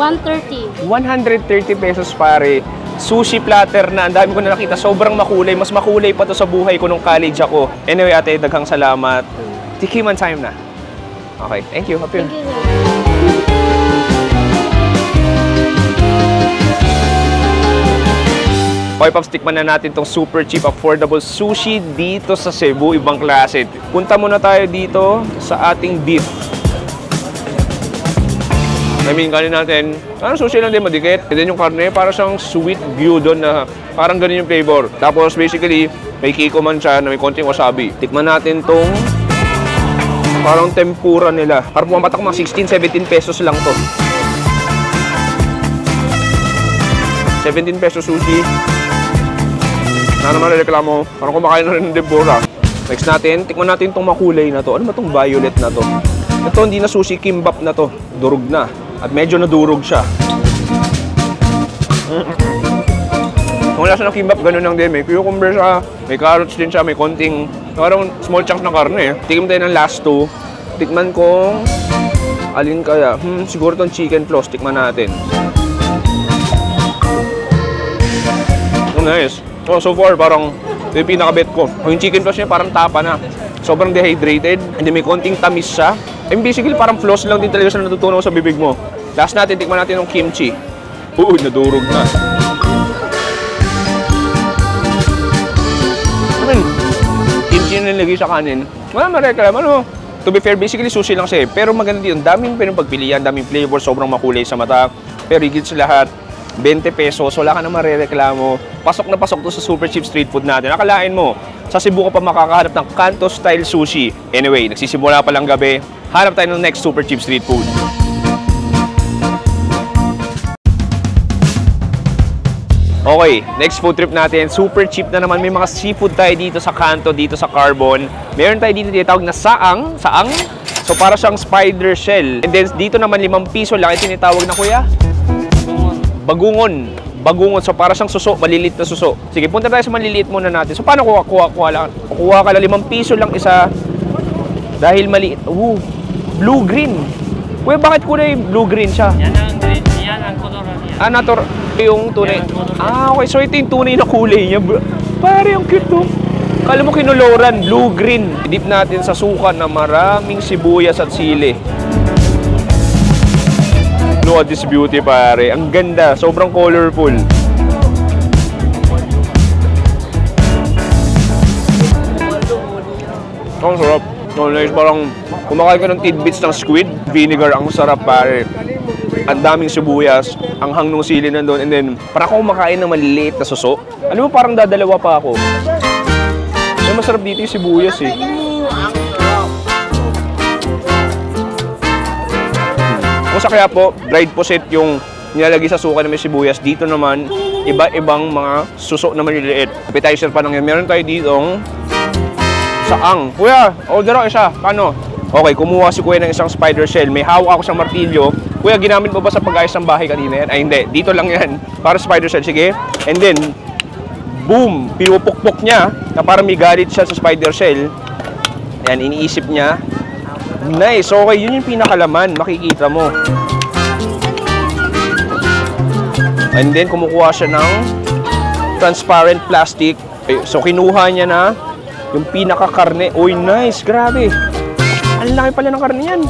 130. 130 pesos pare. Sushi platter na. Ang dami ko na nakita. Sobrang makulay. Mas makulay pa to sa buhay ko nung college ako. Anyway ate, daghang salamat. Tikiman time na. Okay, thank you. Happy. Thank you, sir. Okay, Pops, tikman na natin tong super cheap, affordable sushi dito sa Cebu. Ibang klase. Punta muna tayo dito sa ating beef. Kanin natin. Sushi lang din, madikit. And then yung karne, para siyang sweet gyudon na parang ganun yung flavor. Tapos basically, may kiko man siya na may konting wasabi. Tikman natin tong parang tempura nila. Parang pumapatak mga 16-17 pesos lang to. 17 pesos sushi. Na naman reklamo. Parang kumakain na rin ng tempura. Next natin, tikman natin tong makulay na to. Ano ba tong violet na to? Ito hindi na sushi, kimbap na to. Durog na. At medyo nadurog siya. Kung lasa ng kimbap, ganun lang din. May cucumber siya, may carrots din siya, may konting, parang small chunks na karne. Tikman tayo ng last two. Tikman kong alin kaya? Siguro tong chicken floss. Tikman natin. Oh, nice. So far, parang yung pinakabet ko. Yung chicken floss niya parang tapa na. Sobrang dehydrated. Hindi may konting tamis siya. And basically, parang floss lang din talaga siya natutunaw sa bibig mo. Last natin, tikman natin yung kimchi. Nadurog na. Kimchi na nilagay sa kanin. Wala mareklamo, ano? To be fair, basically sushi lang siya eh. Pero maganda din. Daming pagpilian, daming flavor, sobrang makulay sa mata. Pero higit sa lahat, 20 pesos, wala ka na marereklamo. Pasok na pasok to sa super cheap street food natin. Akalain mo, sa Cebu ka pa makakahanap ng Kanto-style sushi. Anyway, nagsisimula pa lang gabi. Hanap tayo ng next super cheap street food. Okay, next food trip natin. Super cheap na naman. May mga seafood tayo dito sa Kanto, dito sa Carbon. Meron tayo dito tinatawag na saang. Saang? So para siyang spider shell. And then dito naman 5 piso lang ito tinatawag na kuya? Bagungon. Bagungon. So para siyang suso, maliliit na suso. Sige, punta tayo sa maliliit muna natin. So paano kuha lang? Kuha ka lang 5 piso lang isa. Dahil maliit. Blue-green. Kuya, bakit kulay blue-green siya? Yan ang green, yan ang color niya. Natural. Yung tunay. Okay. So ito yung tunay na kulay niya. Pare, ang cute to. Kala mo kinuloran, blue-green. Dip natin sa suka na maraming sibuyas at sili. Look at this beauty, pare. Ang ganda. Sobrang colorful. Ang sarap. Nice. Parang kumakain ka ng tidbits ng squid. Vinegar. Ang sarap, pare. Ang daming sibuyas. Ang hangnong sili nandun. And then, parang ako kumakain ng maliliit na suso. Ano mo, parang dadalawa pa ako. Ay, masarap dito yung sibuyas eh. Kung sa kaya po, dried puset yung nilalagay sa suka na may sibuyas. Dito naman, iba-ibang mga suso na maliliit. Appetizer pa lang yan. Meron tayo ditong saang. Kuya, order ako isa. Paano? Okay, kumuha si kuya ng isang spider shell. May hawak ako sa martilyo. Kuya, ginamit mo ba sa pag-ayos ng bahay kanina yan? Ay, hindi. Dito lang yan. Para spider shell. Sige. And then, boom! Pinupukpok niya na parang may galit siya sa spider shell. Ayan, iniisip niya. Nice. Okay, yun yung pinakalaman. Makikita mo. And then, kumukuha siya ng transparent plastic. So, kinuha niya na yung pinaka-karne. Uy, nice! Grabe! Ang laki pala ng karne yan.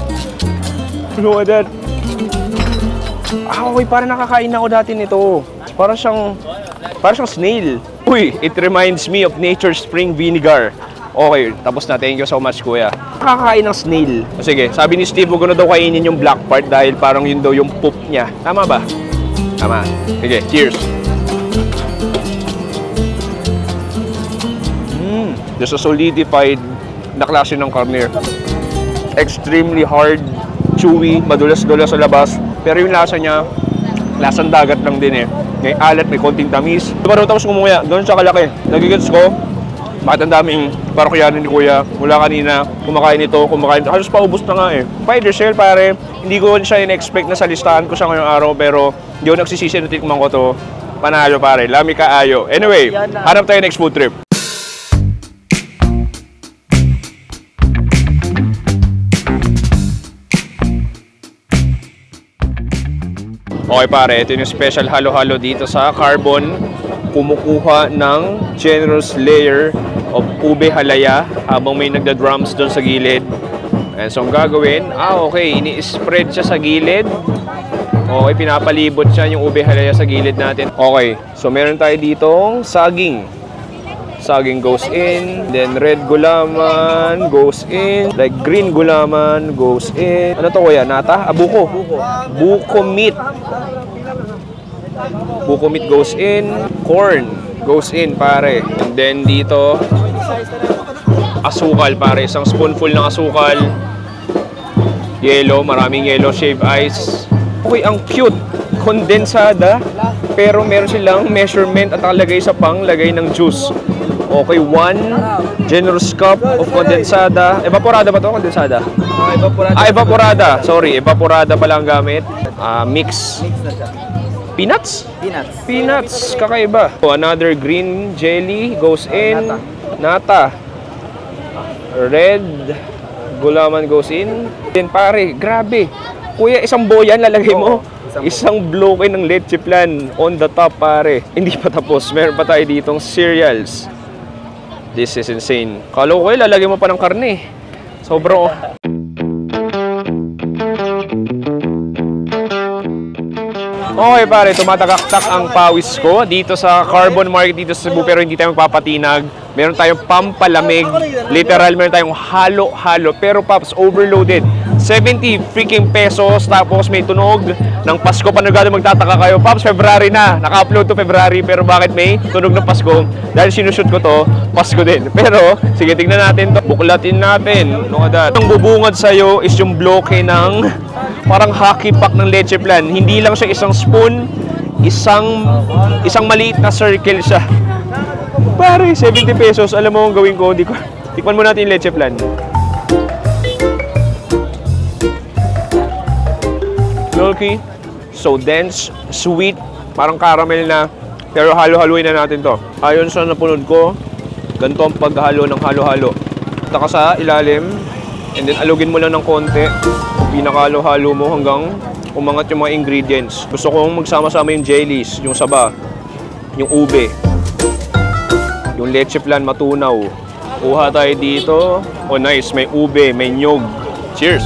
Look at that. Okay, parang nakakain na ako dati nito. Parang siyang snail. Uy, it reminds me of nature's spring vinegar. Okay, tapos na. Thank you so much, kuya. Nakakain ng snail. Sige, sabi ni Steve, huwag na daw kainin yung black part dahil parang yun daw yung poop niya. Tama ba? Tama. Sige, cheers. There's a solidified na klase ng karne. Extremely hard, chewy, madulas-dulas sa labas. Pero yung lasa niya, lasang dagat lang din eh. May alat, may konting tamis. Diba rin tapos kumuya, gano'n siya kalaki. Nagigets ko, bakit ang daming parokyanan ni kuya mula kanina, kumakain ito, halos paubos na nga eh. Spider shell pare, hindi ko siya in-expect na sa listahan ko siya ngayong araw, pero hindi ko nagsisisi na tikman ko to. Panalo pare, lami kaayo. Anyway, hanap tayo next food trip. Okay pare, ito yung special halo-halo dito sa Carbon. Kumukuha ng generous layer of ube halaya habang may nagda-drums doon sa gilid. And so ang gagawin, okay, ini-spread siya sa gilid. Okay, pinapalibot siya yung ube halaya sa gilid natin. Okay, so meron tayo ditong saging. Saging goes in, then red gulaman goes in, like green gulaman goes in. Ano to kuya? Nata? Buko. Buko meat. Buko meat goes in. Corn goes in pare. And then dito, asukal pare. Isang spoonful ng asukal. Yellow, maraming yellow shave ice. Okay, ang cute. Kondensada. Pero meron silang measurement at nakalagay sa panglagay ng juice. Okay, 1 generous cup of kondensada. Evaporada ba ito? Kondensada? Evaporada. Sorry, evaporada pala ang gamit. Mix. Peanuts? Peanuts. Kakaiba. So, another green jelly goes in. Nata. Red gulaman goes in. Then pare, grabe. Kuya, isang boyan lalagay mo. Isang bloke ng leche plan on the top pare. Hindi pa tapos. Meron pa tayo ditong cereals. This is insane. Kala ko lalagyan mo pa ng karne. Sobrang... Okay pare, tumatagaktak ang pawis ko dito sa Carbon Market dito sa Cebu, pero hindi tayo magpapatinag. Meron tayong pampalamig. Literal, meron tayong halo-halo. Pero Pops, overloaded. 70 freaking pesos, tapos may tunog ng Pasko. Panagado magtataka kayo, Pops, February na. Naka-upload to February, pero bakit may tunog ng Pasko? Dahil sinushoot ko to, Pasko din. Pero, sige, tignan natin to. Buklatin natin. Look at that. Ang bubungad sa'yo is yung bloke ng parang hockey pack ng leche plan. Hindi lang siya isang spoon, isang maliit na circle siya. Pare, 70 pesos. Alam mo ang gawin ko, tikman mo natin yung leche plan. Milky, so dense, sweet, parang caramel na, pero halo-haloin na natin to. Ayon sa napunod ko, ganito ang paghalo ng halo-halo. Taka sa ilalim, and then alugin mo lang ng konti, pinakahalo-halo mo hanggang umangat yung mga ingredients. Gusto kong magsama-sama yung jellies, yung saba, yung ube, yung leche plan matunaw. Kuha tayo dito. Oh nice, may ube, may nyog. Cheers!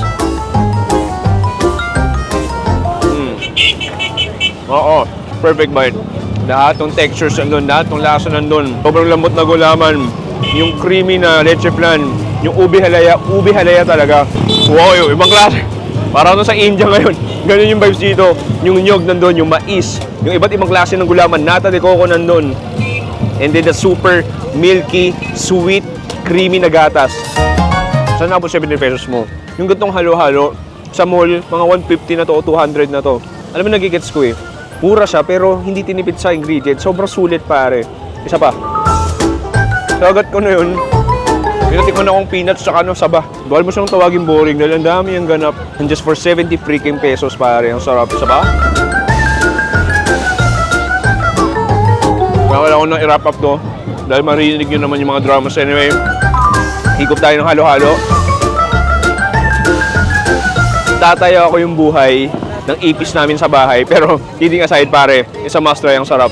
Oo, perfect bite. Lahat ng textures nandun, lahat ng lasa nandun. Sobrang lambot na gulaman. Yung creamy na leche plan. Yung ube halaya talaga. Wow, ibang klase. Parang sa India ngayon. Ganun yung vibes dito. Yung nyog nandun, yung mais. Yung iba't ibang klase ng gulaman. Nata de coco nandun. And then the super milky, sweet, creamy na gatas. Saan na po 70 pesos mo? Yung gantong halo-halo, sa mall, mga 150 na to o 200 na to. Alam mo, nagigets ko eh. Mura siya, pero hindi tinipid sa ingredients. Sobrang sulit, pare. Isa pa. Sagat ko na yun. Pinatikman akong peanuts tsaka saba. Bawal mo siyang tawagin boring dahil ang dami yung ganap. And just for 70 freaking pesos, pare. Ang sarap. Isa pa? Wala ko na i-wrap up to. Dahil marinig nyo naman yung mga dramas. Anyway, higop tayo ng halo-halo. Tatayo ako yung buhay ng ipis namin sa bahay. Pero kidding aside pare, isa must try, ang sarap.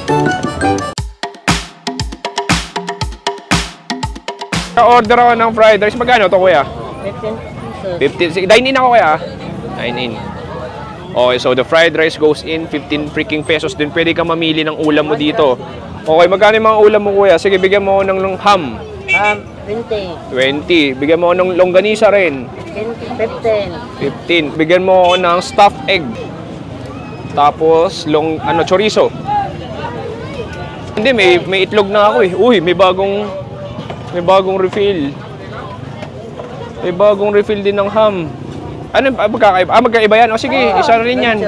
Order ako ng fried rice. Magkano to kuya? 15. 15. Dine in ako kuya. Dine in. Okay, so the fried rice goes in 15 freaking pesos. Din pwede ka mamili ng ulam mo dito. Okay, magkano yung mga ulam mo kuya? Sige, bigyan mo ako ng ham. 20. 20. Bigyan mo ako ng longganisa rin. 15. 15. Bigyan mo ako ng stuffed egg. Tapos, chorizo. Hindi, may itlog na ako eh. Uy, may bagong refill. May bagong refill din ng ham. Ano magkakaiba? Magkaiba yan. O sige, isa rin yan.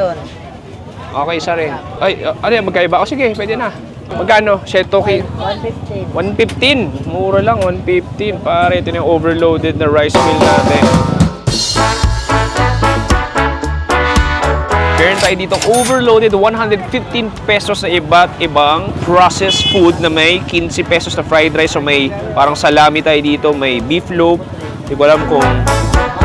Okay, isa rin. Ay, ano yan, magkaiba? O sige, pwede na. Magkano? Shetoki? 115. 115. Mura lang, 115. Pare, ito na yung overloaded na rice meal natin. Meron tayo dito overloaded 115 pesos na iba't ibang processed food na may 15 pesos na fried rice. So may parang salami tayo dito, may beef loaf. Hindi ko alam kung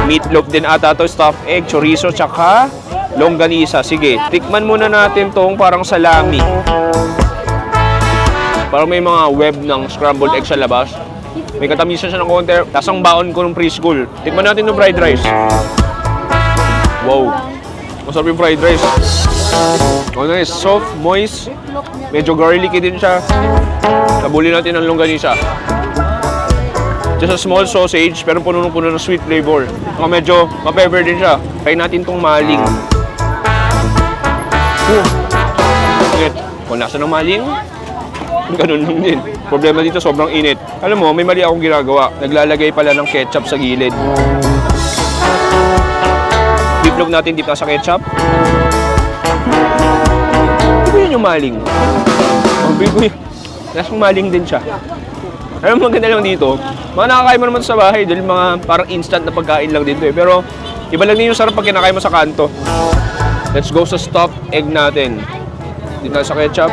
meatloaf din ata ito, stuffed egg, chorizo, tsaka longganisa. Sige, tikman muna natin tong parang salami. Parang may mga web ng scrambled egg sa labas. May katamisan siya ng konti. Tapos ang baon ko ng preschool. Tikman natin yung fried rice. Wow. Masarap yung fried rice. Ano is soft, moist. Medyo garlicky din siya. Tabulin natin ang longganisa. Just a small sausage, pero puno-puno ng sweet flavor. Saka medyo ma-pepper din siya. Try natin tong maling. Kung nasa ng maling, ganun lang din. Problema dito, sobrang init. Alam mo, may mali akong ginagawa. Naglalagay pala ng ketchup sa gilid. Beefloaf natin dito sa ketchup. Hindi ko yun yung maling. Nasang maling din siya. Alam mo, maganda lang dito. Mga nakakain mo naman sa bahay dahil mga parang instant na pagkain lang dito eh. Pero iba lang din yung sarap pag kinakain mo sa kanto. Let's go sa stuffed egg natin. Dito sa ketchup.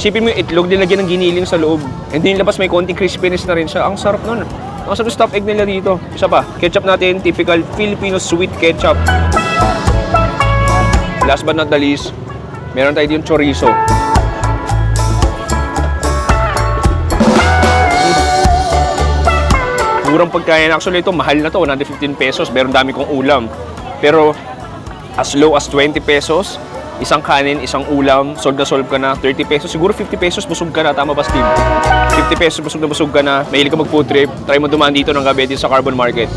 Isipin mo yung itlog, nilagyan ng giniling sa loob. And then labas may konting crispiness na rin siya. Ang sarap nun. Ang sarap yung stuffed egg nila dito. Isa pa, ketchup natin, typical Filipino sweet ketchup. Last but not the least, meron tayo yung chorizo. Murang pagkain. Actually, ito, mahal na to. 115 pesos. Meron dami kong ulam. Pero, as low as 20 pesos, isang kanin, isang ulam, solve na solve ka na. 30 pesos, siguro 50 pesos, busog ka na. Tama ba, Steve? 50 pesos, busog ka na. Mahilig ka mag-food trip. Try mo dumaan dito ng gabi dito sa Carbon Market.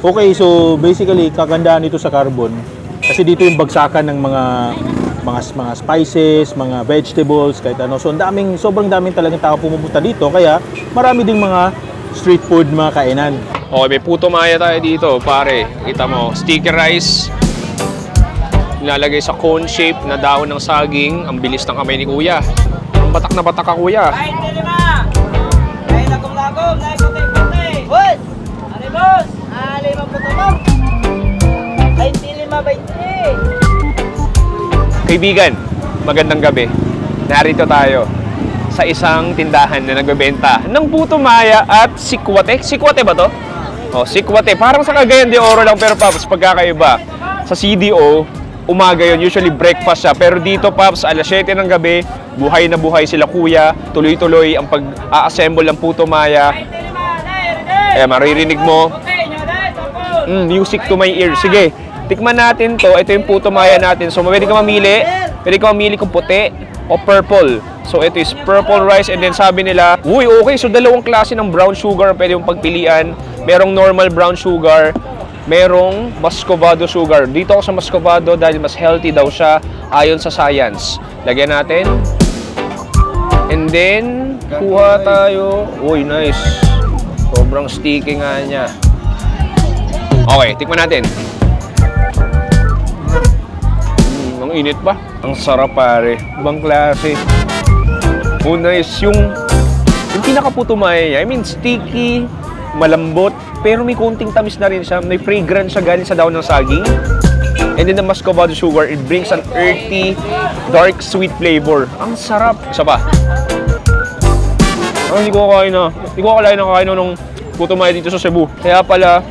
Okay, so basically, kagandahan nito sa Carbon. Kasi dito yung bagsakan ng mga spices, mga vegetables, kahit ano. So, sobrang daming talagang tao pumupunta dito. Kaya, marami ding mga street food, mga kainan. Okay, may puto maya tayo dito, pare. Kita mo, sticky rice. Nilalagay sa cone shape na dahon ng saging. Ang bilis ng kamay ni Kuya. Batak na batak ka, Kuya. Ay, lima! Ay, lagom-lagom! Ay, puti-puti! Boss! Ano, boss? Lima puto mo! Ay, lima, 20! Kaibigan, magandang gabi. Narito tayo sa isang tindahan na nagbebenta ng puto maya at sikwate. Sikwate ba to? Oh, sikwate. Parang sa Cagayan de Oro lang, pero Paps, pagkakaiba. Sa CDO, umaga yun, usually breakfast siya. Pero dito, Paps, alas 7 ng gabi, buhay na buhay sila Kuya. Tuloy-tuloy ang pag-a-assemble ng puto maya. Eh, maririnig mo. Music to my ear. Sige, tikman natin to. Ito yung puto maya natin. So, pwede ka mamili. Pwede ka mamili kung puti o purple. So, ito is purple rice. And then, sabi nila, uy, okay. So, dalawang klase ng brown sugar pwede mong pagpilian. Merong normal brown sugar. Merong muscovado sugar. Dito ako sa muscovado dahil mas healthy daw siya ayon sa science. Lagyan natin. And then, kuha tayo. Uy, nice. Sobrang sticky nga niya. Okay, tikman natin. Ang init pa. Ang sarap, pare. Ibang klase. Oh, nice. Yung pinakaputo maya niya. I mean, sticky, malambot, pero may konting tamis na rin siya. May fragrance siya galing sa dahon ng saging. And then the muscovado sugar, it brings an earthy, dark, sweet flavor. Ang sarap. Isa pa. Hindi ko kakain na. Hindi ko akalain na kakain nung puto maya dito sa Cebu. Kaya pala,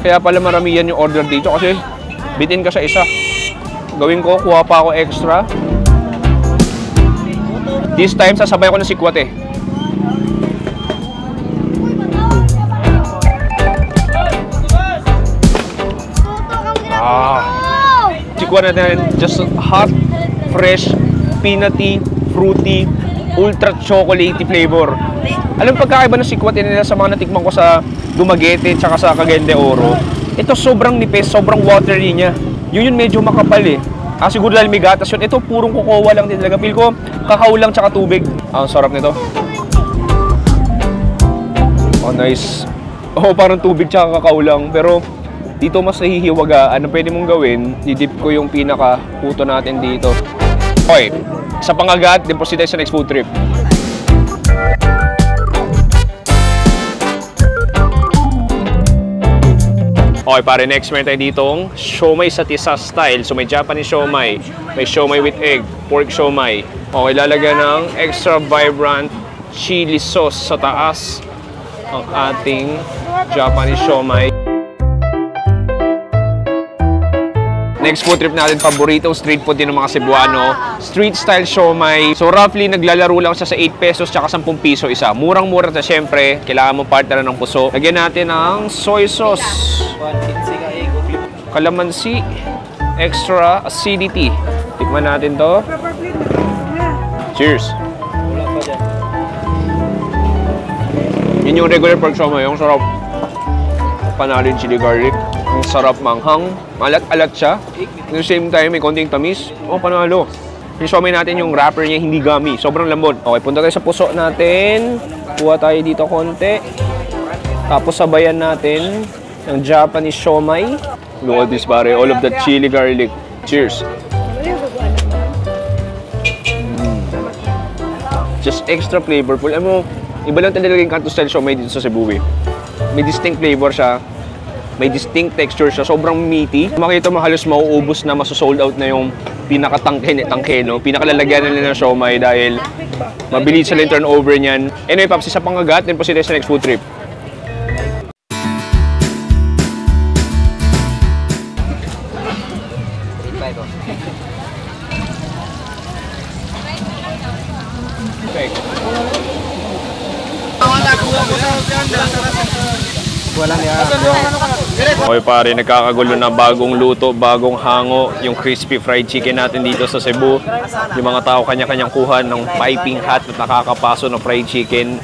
Kaya pala maramihan yung order dito kasi bitin ka sa isa. Gawin ko, kuha pa ako extra. This time, sasabay ko ng sikwat eh. Sikwat natin, just hot, fresh, peanutty, fruity, ultra chocolatey flavor. Alam pagkakaiba ng sikwat nila sa mga natikman ko sa Dumaguete tsaka sa Cagayan de Oro. Ito sobrang nipis, sobrang watery niya. Yun medyo makapal eh. Siguro dahil may gatas yun. Ito purong kokowa lang din talaga. Feel ko kakao lang tsaka tubig. Ang sarap nito. Oh nice. Oh parang tubig tsaka kakao lang. Pero dito mas nahihiwagaan. Ano pwede mong gawin? Didip ko yung pinaka puto natin dito. Okay. Sa pangagat, deposit tayo sa next food trip. Okay pare, next meron tayo ditong siomai sa tisa style. So may Japanese siomai, may siomai with egg, pork siomai. Okay, lalagyan ng extra vibrant chili sauce sa taas ang ating Japanese siomai. Next food trip natin, paborito street food din ng mga Cebuano. Street style siomai. So roughly, naglalaro lang siya sa 8 pesos tsaka 10 piso isa. Murang-mura na syempre. Kailangan mo partner ng puso. Lagyan natin ng soy sauce. Calamansi. Extra acidity. Tikman natin to. Cheers. Yun yung regular pork siomai. Yung sarap. Panalo yung chili garlic. Ang sarap manghang. Malat-alat siya. At the same time, may konting tamis. Oh, panalo. Yung siomai natin, yung wrapper niya, hindi gummy. Sobrang lambot. Okay, punta tayo sa puso natin. Kuha tayo dito konti. Tapos sabayan natin ng Japanese siomai. Look at this, pare. All of the chili garlic. Cheers. Just extra flavorful. Alam mo, iba lang talaga yung Kanto style siomai dito sa Cebu. May distinct flavor siya. May distinct texture siya. Sobrang meaty. Makita mo halos mauubos na, maso-sold out na yung pinakatangke, no? Pinakalalagyan nila ng siomai dahil mabilis sila yung turnover niyan. Anyway, Paps, sa pangagat, din po sila sa next food trip. Okay pare, nagkakagulo na bagong luto, bagong hango, yung crispy fried chicken natin dito sa Cebu. Yung mga tao kanya-kanyang kuha ng piping hot at nakakapaso ng fried chicken.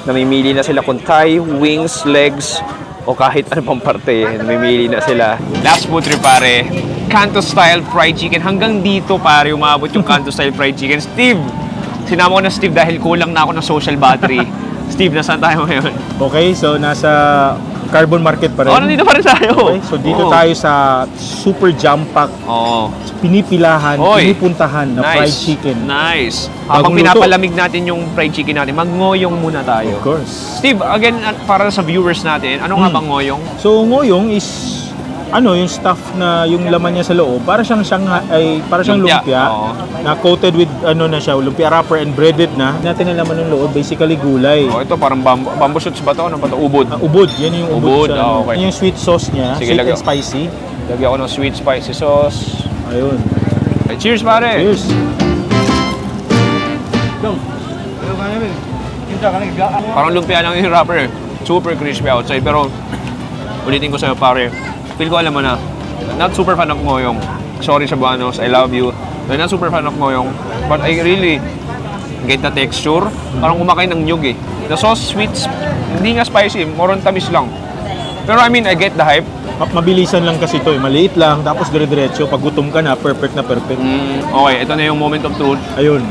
Namimili na sila kung thigh, wings, legs, o kahit ano pang parte. Namimili na sila. Last food trip pare, Kanto style fried chicken. Hanggang dito pare, umabot yung Kanto style fried chicken. Steve! Sinama ko na Steve dahil kulang na ako ng social battery. Steve, nasaan tayo ngayon? Okay, so nasa Carbon Market pa rin. Oh, nandito pa rin tayo. Okay, so dito tayo sa super jam-pack, pinipilahan, pinipuntahan na fried chicken. Nice. Habang pinapalamig natin yung fried chicken natin, magngoyong muna tayo. Of course. Steve, again, para sa viewers natin, ano nga bang ngoyong? So, ngoyong is yung stuff na yung laman niya sa loob, para siyang lumpia na coated with na siya, lumpia wrapper and breaded na. Natin ang laman ng loob, basically gulay. Oh, ito parang bamboo shoots ba to? Ano ba to? Ubod. Ubod, yan yung ubod. Okay. Yan yung sweet sauce niya, sige, sweet and spicy. Lagyan ko ng sweet spicy sauce. Ayun. Okay, cheers pare! Cheers! Parang lumpia lang yung wrapper eh. Super crispy outside, pero ulitin ko sa'yo pare, feel ko alam mo na, not super fan of ngoyong. Sorry Cebuanos, I love you. I'm not super fan of ngoyong, but I really get the texture. Parang kumakain ng nyug eh. The sauce, sweet, hindi nga spicy, more on tamis lang. Pero I mean, I get the hype. Mabilisan lang kasi ito eh. Maliit lang, tapos dire-diretso. Pag gutom ka na, perfect na perfect. Okay, ito na yung moment of truth. Ayun.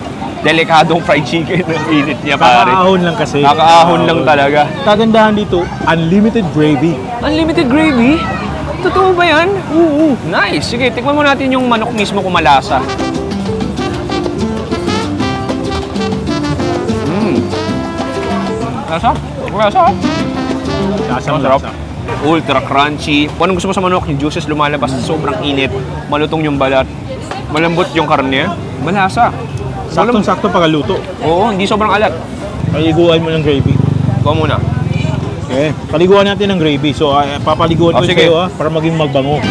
Delikadong fried chicken ng init niya pare. Kakaahon lang kasi. Kakaahon lang talaga. Kagandahan dito, unlimited gravy. Unlimited gravy? Totoo ba yan? Oo. Nice. Sige, tikman mo natin yung manok mismo kung malasa. Lasa? Lasa? Lasang-lasa. Ultra crunchy. Kung anong gusto mo sa manok, yung juices lumalabas, sobrang init. Malutong yung balat. Malambot yung karne. Malasa. Saktong-sakto pagkaluto. Oo, hindi sobrang alat. Paliguan mo ng gravy. Ikaw muna. Okay, paliguan natin ng gravy. So, papaliguan ko sige. sa'yo para maging magbango.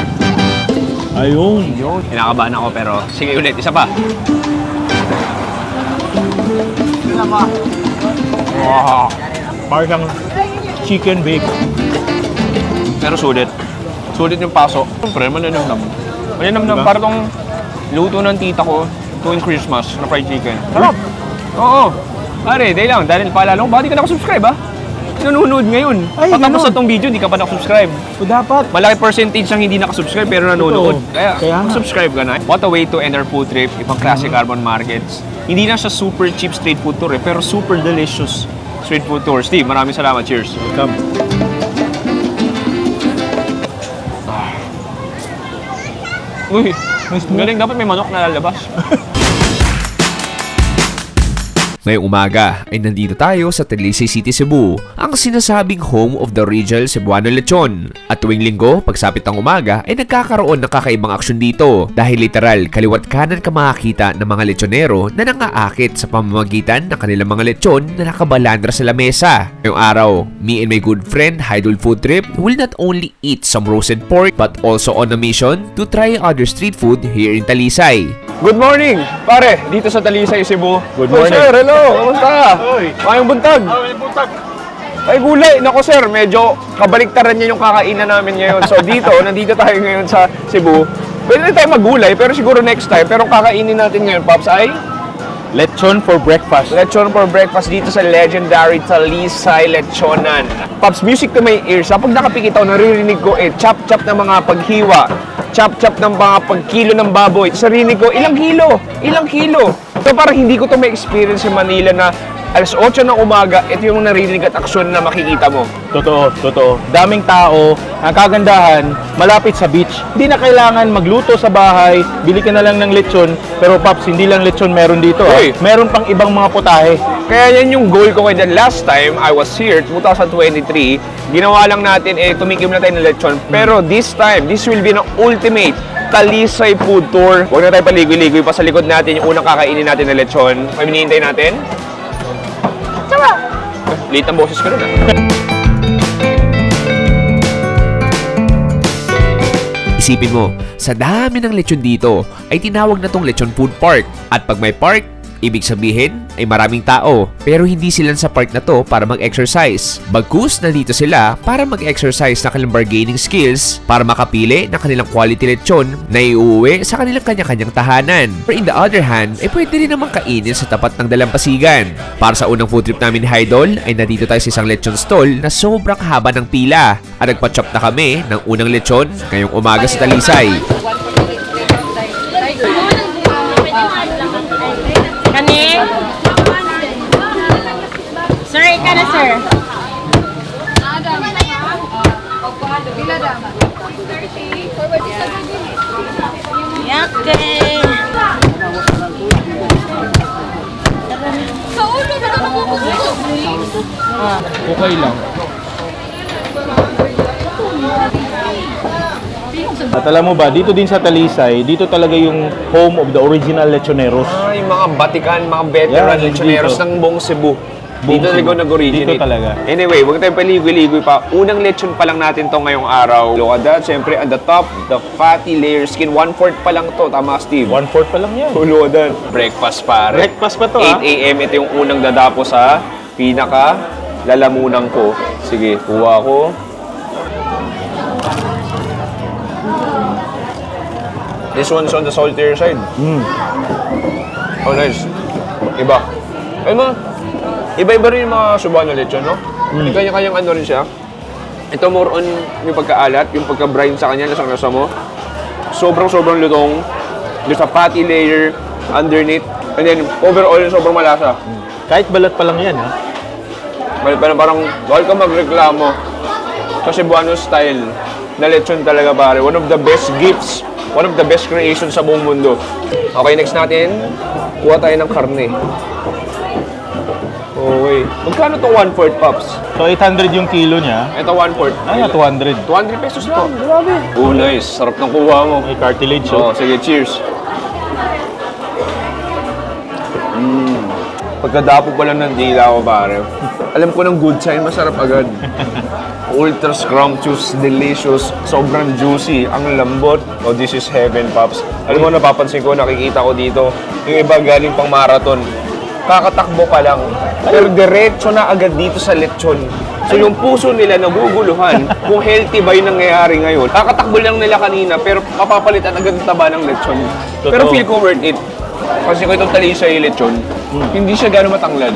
Ayun. Kinakabahan ako pero sige ulit, isa pa. Wow. Parang chicken bake. Pero sulit. Sulit yung paso. Siyempre, maninamnam. Maninamnam, Diba? parang tong luto ng tita ko tuwing Christmas na fried chicken. Sarap! Oo. Pare, day lang. Dahil paalala ko, baka di ka nakasubscribe ha? Nanonood ngayon. Ay, Patapos ganun. na tong video, di ka pa nakasubscribe. So, dapat. Malaki percentage ng hindi nakasubscribe pero nanonood. Totoo. Kaya Kaya nga. subscribe ka na. What a way to end our food trip. Ibang classic carbon markets. Hindi na siya super cheap street food tour pero super delicious street food tour. Steve, maraming salamat. Cheers. Welcome. Uy, galing. Dapat may manok na lalabas. Ngayong umaga ay nandito tayo sa Talisay City, Cebu, ang sinasabing home of the original Cebuano lechon. At tuwing linggo, pagsapit ng umaga, ay nagkakaroon ng kakaibang aksyon dito dahil literal kaliwat kanan ka makakita ng mga lechonero na nangaakit sa pamamagitan ng kanilang mga lechon na nakabalandra sa lamesa. Ngayong araw, me and my good friend Hydol Food Trip will not only eat some roasted pork but also on a mission to try other street food here in Talisay. Good morning, pare. Dito sa Talisay, Cebu. Good Oh, morning. sir, hello. Kamusta? Mayong buntag. Ay, gulay. Nako, sir. Medyo kabaliktaran niya yung kakainan namin ngayon. So, nandito tayo ngayon sa Cebu. Pwede tayo maggulay, pero siguro next time. Pero kakainin natin ngayon, Pops, ay Lechon for breakfast. lechon for breakfast dito sa legendary Talisay Lechonan. Pops, music to my ears. Kapag nakapikit ako, naririnig ko chop-chop ng mga paghiwa. Chop-chop ng mga pagkilo ng baboy. Sa rinig ko, ilang kilo? Ilang kilo? So parang hindi ko to may experience sa Manila na alas 8 ng umaga, ito yung naririnig at aksyon na makikita mo. Totoo. Daming tao. Ang kagandahan, malapit sa beach. Hindi na kailangan magluto sa bahay. Bili ka na lang ng lechon. Pero Pops, hindi lang lechon meron dito. Uy. Meron pang ibang mga putahe. Kaya yan yung goal ko kaya last time I was here, 2023, ginawa lang natin, tumikim na tayo ng lechon. Pero this time, this will be an ultimate Talisay food tour. Huwag na tayo paligoy-ligoy pa sa likod natin yung unang kakainin natin na lechon. May hinihintay natin? Tara! Late ang boses ko rin Isipin mo, sa dami ng lechon dito ay tinawag na tong lechon food park. At pag may park, ibig sabihin ay maraming tao. Pero hindi sila sa park na to para mag-exercise. Bagkus nandito sila para mag-exercise na kanilang bargaining skills para makapili ng kanilang quality lechon na iuwi sa kanilang kanya-kanyang tahanan. But in the other hand, ay pwede rin naman kainin sa tapat ng dalampasigan. Para sa unang food trip namin ni Hydol, ay nandito tayo sa isang lechon stall na sobrang haba ng pila. At nagpa-chop na kami ng unang lechon ngayong umaga sa Talisay. Kani? Sir, ika na, sir. Okay. Okay lang. At alam mo ba, dito din sa Talisay, dito talaga yung home of the original lechoneros. Ay, mga batikan, mga veteran Yeah, lechoneros dito. ng buong Cebu. Buong Dito Cebu. nag-originate. Dito talaga. Anyway, huwag tayong paligoy-ligoy pa. Unang lechon pa lang natin to ngayong araw. Look at that. Siyempre, at the top, the fatty layer skin. 1/4 pa lang to. Tama, Steve? 1/4 pa lang yan. Look at that. Breakfast, pare. Breakfast pa to, 8 a.m. Ito yung unang dadapo sa pinaka lalamunan ko. Sige, kuha ko. This one's on the saltier side. Oh, nice. Iba. Ay mo, iba-iba rin yung mga Cebuano lechon, no? May kanya-kanyang ano rin siya. Ito more on yung pagkaalat, yung pagka-brine sa kanya, lasang-lasa mo. Sobrang lutong. There's a fatty layer underneath. And then, overall, sobrang malasa. Kahit balat pa lang yan, ha? Parang, bawal ka magreklamo. Sa Cebuano style na lechon talaga, pare. One of the best gifts. One of the best creations sa buong mundo. Okay, next natin, kuha tayo ng karne. Okay. Magkano to 1/4, Pops? So 800 yung kilo niya. Ito 1/4. Ay, 200. 200 pesos lang. Grabe. Oh, nice. Sarap ng kuha mo. May cartilage, Oh, sige, cheers. Pagkadapo pa lang ng dila ko, pare. Alam ko ng good sign, masarap agad. Ultra scrumptious, delicious, sobrang juicy, ang lambot. Oh, this is heaven, Pops. Alam mo, napapansin ko, nakikita ko dito, yung iba galing pang marathon. Kakatakbo pa lang, pero diretso na agad dito sa lechon. So yung puso nila naguguluhan kung healthy ba yung nangyayari ngayon. Kakatakbo lang nila kanina, pero mapapalitan agad ang taba ng lechon. Pero feel ko worth it. Kasi ko itong talisay lechon, hindi siya gano'ng matanglad.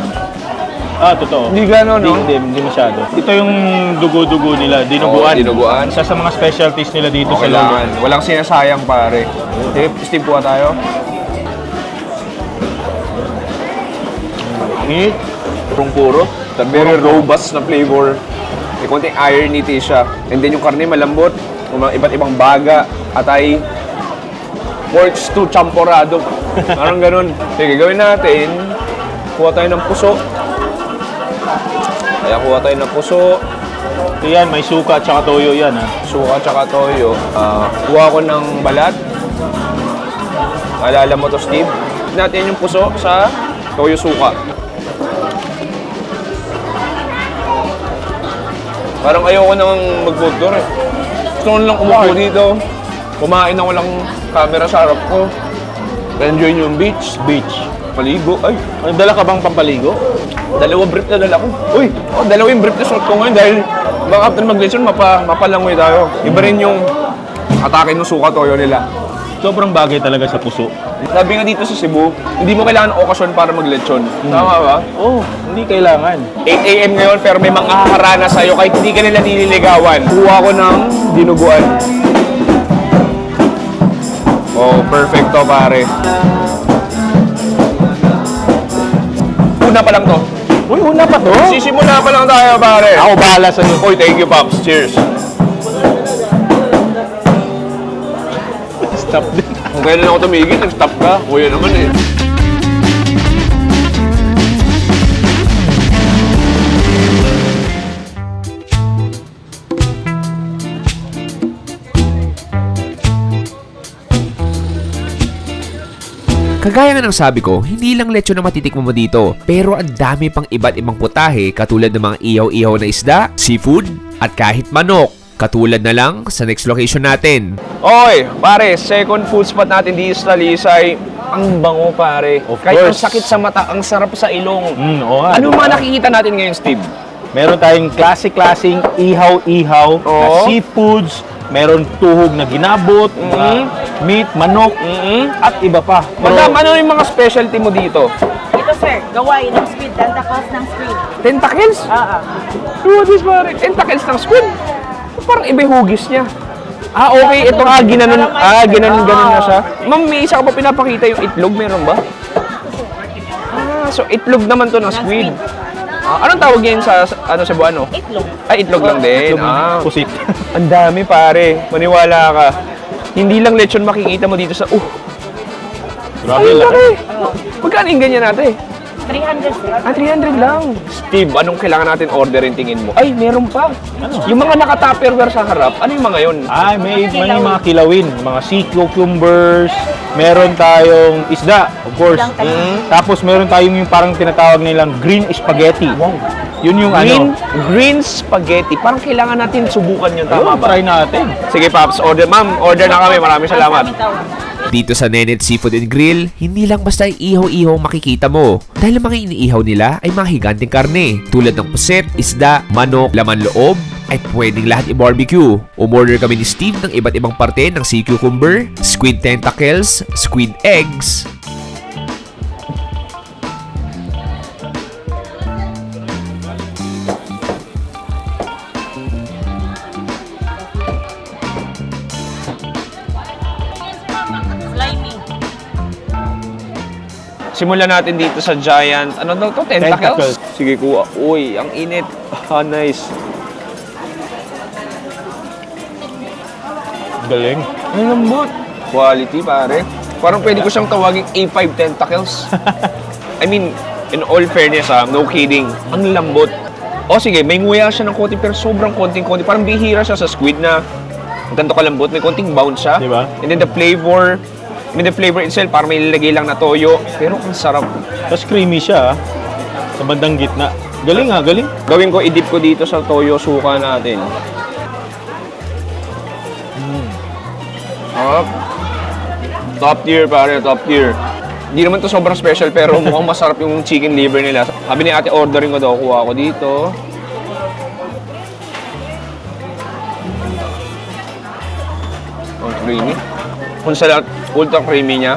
Totoo. Hindi gano'n, no? Hindi masyado. Ito yung dugo-dugo nila, dinuguan. Dinuguan. Isa sa mga specialties nila dito sa Kailangan. Walang sinasayang, pare. Steve, kuha tayo. Meat. Puro. Very robust na flavor. May konting irony siya. And then yung karne malambot. Mga iba't ibang baga. Atay. Pork stew champorado. Parang ganun. Sige, gawin natin. Kuha tayo ng puso. Kaya kuha tayo ng puso. Ito yan, may suka at saka toyo yan, ha? Suka at saka toyo. Kuha ko ng balat. Alala mo to, Steve. Natin yung puso sa toyo suka. Parang ayoko nang mag-food tour eh. Gusto ko lang umupo dito. Kumain ako lang camera sa harap ko. Enjoy yung beach. Paligo. Ay, Dala ka bang pampaligo? dalawang brief na dala ko. Uy, dalawang brief na suot ko ngayon dahil baka after mag-lesson, mapalangoy tayo. Iba rin yung atake ng suka toyo nila. Sobrang bagay talaga sa puso. Sabi nga dito sa Cebu, hindi mo kailangan okasyon para mag-lechon. Tama ba? Hindi kailangan. 8 AM ngayon pero may mga haharana sa'yo kahit hindi ka nila nililigawan. Kuha ko ng dinuguan. Oh, perfecto pare. Una pa lang to. Uy, una pa to? Sisimula pa lang tayo pare. Ako bahala sa'yo. Uy, thank you Pops. Cheers. Stop din. Kung kailan ako tumigil, nag-stop ka. Kuya naman eh. Kagaya nga ng sabi ko, hindi lang lechon na matitikman mo dito, pero ang dami pang iba't ibang putahe katulad ng mga ihaw-ihaw na isda, seafood, at kahit manok. Katulad na lang sa next location natin. Oy, pare, second food spot natin dito sa Talisay. Ang bango, pare. Kahit ang sakit sa mata, ang sarap sa ilong. Ano mga nakikita natin ngayon, Steve? Meron tayong klase-klaseng ihaw-ihaw na seafoods. Meron tuhog na ginabot, meat, manok, at iba pa. Madam, ano yung mga specialty mo dito? Ito sir, gaway ng squid, tentacles ng squid. Tentacles? What is pare? Tentacles ng squid? Parang iba hugis niya. Okay. Ito ginanon na siya. Ma'am, may isa ka pa pinapakita yung itlog. Meron ba? So itlog naman to ng squid. Anong tawag yan sa Cebuano? Itlog. Ay, itlog lang din. Pusit. Ang dami, pare. Maniwala ka. Hindi lang lechon makikita mo dito sa... Grabe Ay, lang. laki. Magkano yung ganyan natin? 300 sir. 300 lang. Steve, anong kailangan natin orderin tingin mo? Ay, meron pa. Yung mga naka-tupperware sa harap, ano yung mga yun? Ay, may mga kilawin. Mga sea cucumbers. Meron tayong isda, of course. Tapos meron tayong yung parang tinatawag nilang green spaghetti. Wow. Yun yung Green spaghetti. Parang kailangan natin subukan yun. Tama ba? Try natin. Sige, Pops. Order. Ma'am, order na kami. Maraming salamat. Dito sa Nenet's Seafood and Grill, hindi lang basta ihaw-ihaw makikita mo. Dahil ang mga iniihaw nila ay mga higanting karne. Tulad ng puset, isda, manok, laman loob, ay pwedeng lahat i-barbecue. Umorder kami ni Steve ng iba't ibang parte ng sea cucumber, squid tentacles, squid eggs, Simulan natin dito sa giant. Ano daw to? Tentacles? Sige, kuha. Uy, ang init. Nice. Galing. Ang lambot. Quality, pare. Parang pwede ko siyang tawaging A5 tentacles. I mean, in all fairness no kidding. Ang lambot. Sige, may nguya siya ng konti pero sobrang konting-konti. Parang bihira siya sa squid na ganito kalambot. May konting bounce siya. Diba? And then the flavor, the flavor itself, parang may nilagay lang na toyo. Pero ang sarap. Tapos creamy siya, sa bandang gitna. Galing ha, galing. Gawin ko, i-dip ko dito sa toyo suka natin. Top tier pare, top tier. Hindi naman to sobrang special pero mukhang masarap yung chicken liver nila. Sabi ni ate, ordering ko daw, kuha ko dito. Ang creamy. Kung sa lahat, ultra creamy niya.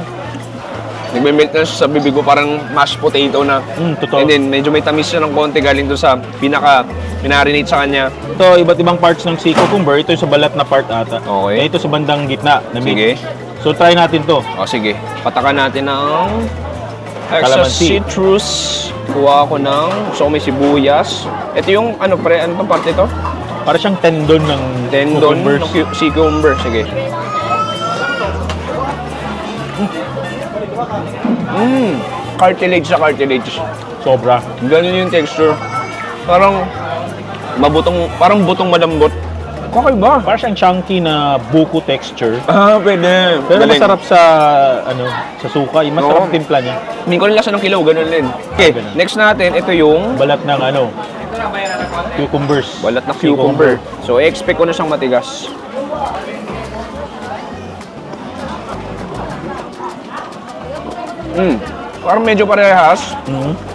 Nagme-melt na siya sa bibig ko, parang mashed potato na. Totoo. And then, medyo may tamis siya ng konti galing doon sa pinaka-marinate sa kanya. Ito, iba't ibang parts ng sea cucumber. Ito yung sa balat na part ata. Okay. Ito sa bandang gitna na meat. Sige. So, try natin to. O, sige. Patakan natin ng extra Calamansi. citrus. Kuha ko ng, so may sibuyas. Ito yung, ano pre, ano itong parte ito? Para siyang tendon ng Tendon cucumbers. ng cucumber. Sige. Cartilage sa cartilage. Sobra. Ganun yung texture. Parang parang butong malambot. Kakaiba. Para siyang chunky na buko texture. Ah, pwede. Pero Galing. masarap sa, sa suka. Masarap Oo. timpla niya. Hindi ko rin lasa ng kilaw, ganun din. Okay, next natin, ito yung Balat ng cucumbers. balat na cucumber. So, expect ko na siyang matigas. Parang medyo parehas.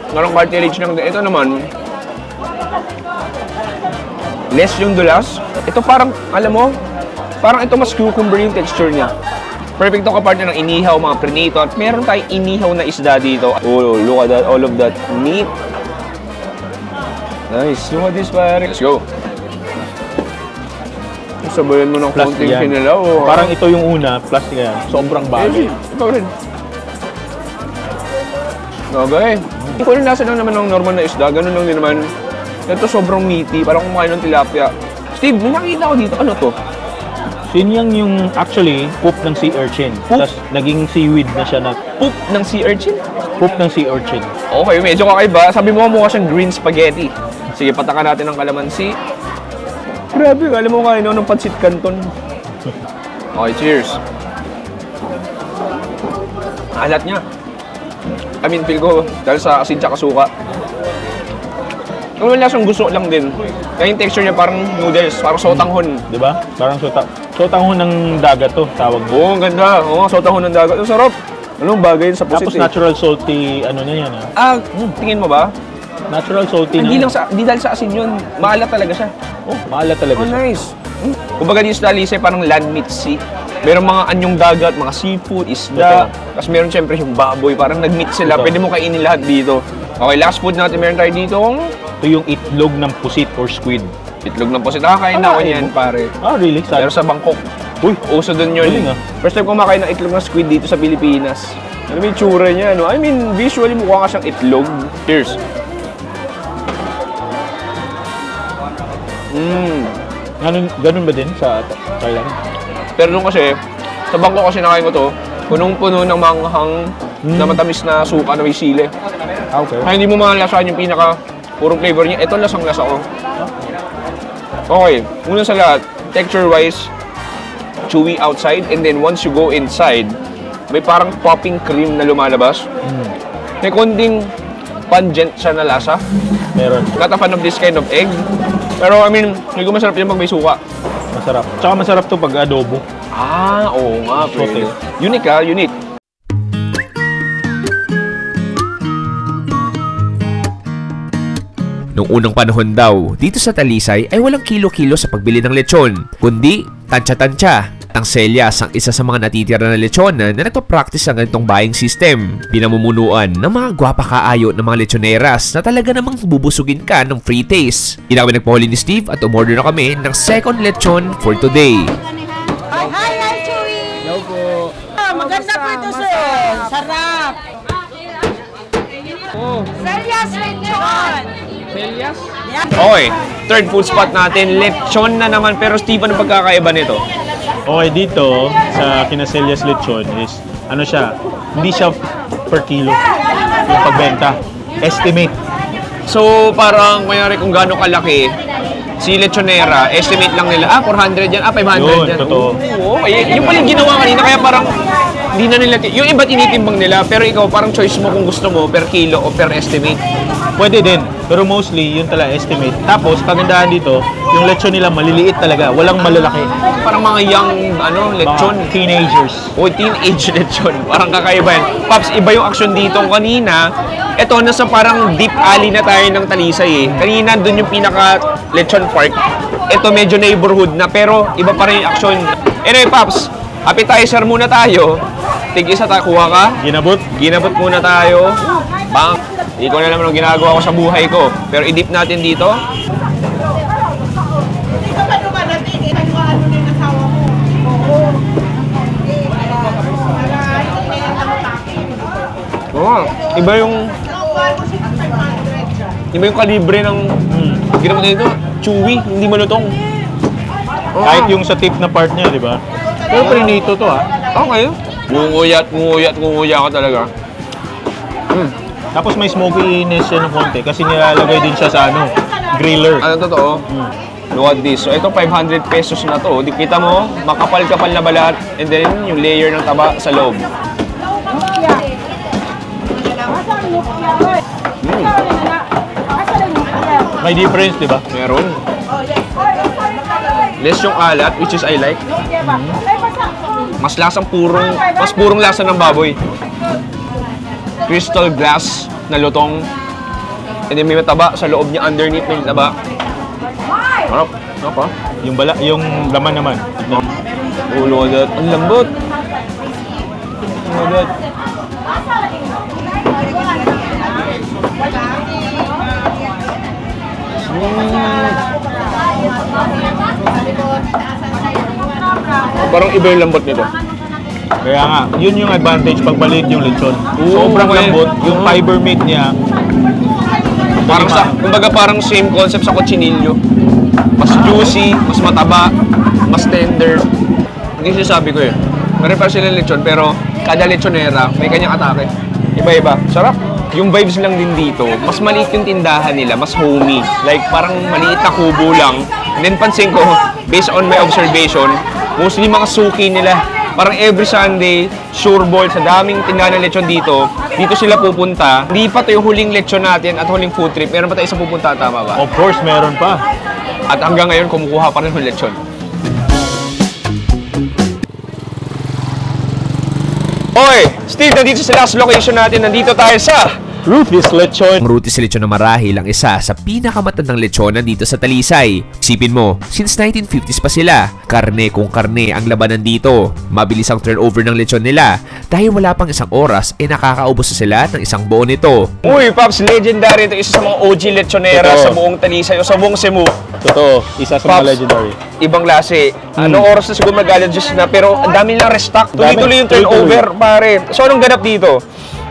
Parang cartilage lang din. Ito naman, less yung dulas. Ito parang, alam mo, parang ito mas cucumber yung texture niya. Perfect to kaparte ng inihaw, mga prenito. At meron tayong inihaw na isda dito. Oh, look at that, all of that meat. Nice. Look at this, pare. Let's go. Sabayan mo ng Plastic konting yan. kinilaw. Oh. Parang ito yung una, plastic yan. Sobrang bagay. Ikaw rin. Okay. Hindi ko rin nasa lang naman ng normal na isda. Ganun lang din naman. Ito sobrang meaty. Parang kumain ng tilapia. Steve, may nakita ko dito. Ano to? Yun yung actually poop ng sea urchin. Tapos naging seaweed na siya na Poop ng sea urchin? poop ng sea urchin. Okay, medyo kakaiba. Sabi mo mukha siyang green spaghetti. Sige, patakan natin ng kalamansi. Grabe, alam mo kain ng pancit canton. Okay, cheers. Alat niya. I mean, feel ko, dahil sa asin tsaka suka. Wala siyang gusto lang din. Kaya yung texture niya parang noodles, parang sotanghon. Di ba? Parang sotanghon ng dagat to, tawag mo. Oo, ang ganda. Oo, sotanghon ng dagat. Ang sarap. Anong bagay sa pusit Tapos natural salty, ano na yan tingin mo ba? Natural salty Hindi na. lang hindi dahil sa asin yun. Maalat talaga siya. Oh, maalat talaga Oh, siya. nice. Kumbaga dito sa Talise, parang land meat sea. Merong mga anyong dagat, mga seafood, isda. Tapos meron syempre yung baboy. Parang nag-meet sila. Totoo. Pwede mo kainin lahat dito. Okay, last food natin. Meron tayo dito kung Ito yung itlog ng pusit or squid. itlog ng pusit. Nakakain na ako niyan, pare. Ah, really? Pero sa Bangkok. Uy, Uso dun yun. Galing, ah. First time kumakain ng itlog ng squid dito sa Pilipinas. Ano yung tsura niya, no? I mean, visually mukha ka siyang itlog. Cheers. ganun ba din sa Thailand? Pero nung kasi, sa Bangkok kasi nakain ko to, punong-puno ng manghang na matamis na suka na may sili. Okay. Kaya hindi mo malalasahan yung pinaka purong flavor niya. Ito lasang-lasa ko. Okay, una sa lahat, texture-wise, chewy outside, and then once you go inside, may parang popping cream na lumalabas. May konting pungent siya na lasa. Meron. Not a fan of this kind of egg. Pero I mean, hindi ko masarap yun pag may suka. Masarap. Tsaka masarap to pag adobo. Ah, oo nga, Sote. pwede. Unique ah, unique. Noong unang panahon daw, dito sa Talisay ay walang kilo-kilo sa pagbili ng lechon, kundi tansya-tansya. Ang Selyas ang isa sa mga natitira na lechonan na nagpa-practice ng ganitong buying system. Pinamumunuan ng mga gwapa kaayo ng mga lechoneras na talaga namang bubusugin ka ng free taste. Hindi na kami nagpahuli ni Steve at umorder na kami ng second lechon for today. Hi, Chewy! Hello po. Maganda po ito, sir. Sarap. Selyas lechon. Selyas? Okay, third food spot natin, lechon na naman. Pero Steve, ano pagkakaiba nito? Okay, dito sa Kinaselyas Lechon is, ano siya, hindi siya per kilo yung pagbenta. Estimate. So, parang, kunyari kung gaano kalaki, si lechonera, estimate lang nila, 400 yan, 500 Yun, yan. totoo. Oo, yung pala yung ginawa kanina, kaya parang Di na nila, yung iba tinitimbang nila, pero ikaw parang choice mo kung gusto mo per kilo o per estimate. Pwede din. Pero mostly, yun talaga estimate. Tapos, kagandahan dito, yung lechon nila maliliit talaga. Walang malalaki. Parang mga young, lechon. Mga teenagers. O, teenage lechon. Parang kakaiba yan. Paps, iba yung action dito. Kanina, eto, nasa parang deep alley na tayo ng Talisay eh. Kanina, dun yung pinaka lechon park. Ito, medyo neighborhood na, pero iba pa rin yung action. Anyway, Paps, appetizer muna tayo. Tig-isa tayo, kuha ka. Ginabot? Ginabot muna tayo. Bang! Hindi ko na naman ang ginagawa ko sa buhay ko. Pero i-dip natin dito. Oh, iba yung kalibre ng ginamot nito. Chewy, hindi malutong. Kahit yung sa tip na part niya, di ba? Pero prinito to, ha? Okay. Nguya ka talaga. Tapos may smokiness siya ng konti kasi nilalagay din siya sa griller. Ano totoo? Look at this. So ito 500 pesos na to. Di kita mo, makapal-kapal na balat and then yung layer ng taba sa loob. May difference, di ba? Meron. Less yung alat, which is I like. Mas purong lasa ng baboy. Crystal glass na lutong. And then may mataba sa loob niya, underneath may taba. Harap. Apa? Yung laman naman. Ulo agad. Ang lambot. Ang agad. Parang iba yung lambot nito. Kaya nga, yun yung advantage pag maliit yung lechon. Sobrang lambot, yung fiber meat niya. Kumbaga parang same concept sa cochinillo. Mas juicy, mas mataba, mas tender. Hindi sinasabi ko eh. Meron sila lechon pero kada lechonera may kanyang atake. Iba-iba. Sarap. Yung vibes lang din dito, mas maliit yung tindahan nila, mas homey. Like parang maliit na kubo lang. And then pansin ko, based on my observation, mostly mga suki nila. Parang every Sunday, sure ball, sa daming tindahan ng lechon dito sila pupunta. Hindi pa ito yung huling lechon natin at huling food trip. Meron pa tayo isang pupunta, tama ba? Of course, meron pa. At hanggang ngayon, kumukuha pa rin ng lechon. Oy! Steve, nandito sa last location natin. Nandito tayo sa Ruth's Lechon. Ang Ruth's Lechon na marahil ang isa sa pinakamatandang lechonan dito sa Talisay. Isipin mo, since 1950s pa sila, karne kung karne ang labanan dito. Mabilis ang turnover ng lechon nila dahil wala pang isang oras nakakaubos na sila ng isang buo nito. Uy, Pops, legendary ito. Isa sa mga OG lechonera sa buong Talisay o sa buong Cebu. Totoo, isa sa mga Pops, legendary. Ibang klase. Anong oras na siguro mag-allergies na pero ang dami lang restock. Tuloy-tuloy yung turnover, pare. So, anong ganap dito?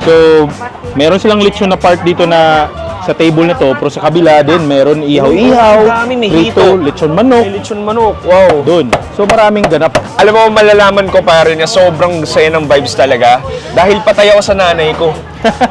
So, meron silang lechon na part dito na sa table na to, pero sa kabila din, meron ihaw-ihaw, prito, lechon manok. May lechon manok, wow. Doon. So, maraming ganap. Alam mo, malalaman ko pare na sobrang saya ng vibes talaga. Dahil patay ako sa nanay ko.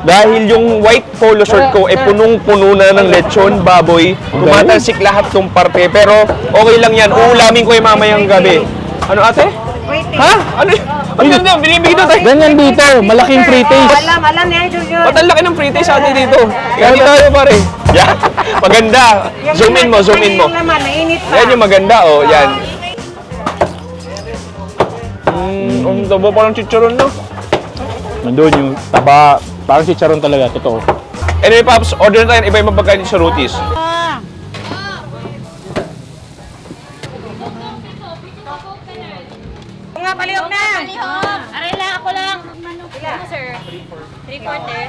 Dahil yung white polo shirt ko, punong-puno na ng lechon, baboy. Tumatalsik lahat ng parte. Pero okay lang yan, uulamin ko yung mamayang gabi. Ano ate? Ha? Ano yun? Ano binibigay doon tayo? Ganyan dito, malaking free taste. Alam niya, Junior. Ba't ang laki ng free taste sa atin dito? Yan tayo pare. Yan. Maganda. Zoom in mo, zoom in mo. Yan yung maganda, oh. Yan. Ang taba parang chicharon na. Nandun yung taba, parang chicharon talaga, totoo. Anyway, Pops, order na tayo iba-ibang pagkain sa Ruth's. Nga, palihog na! Aray lang, ako lang. Ano, sir? 3/4.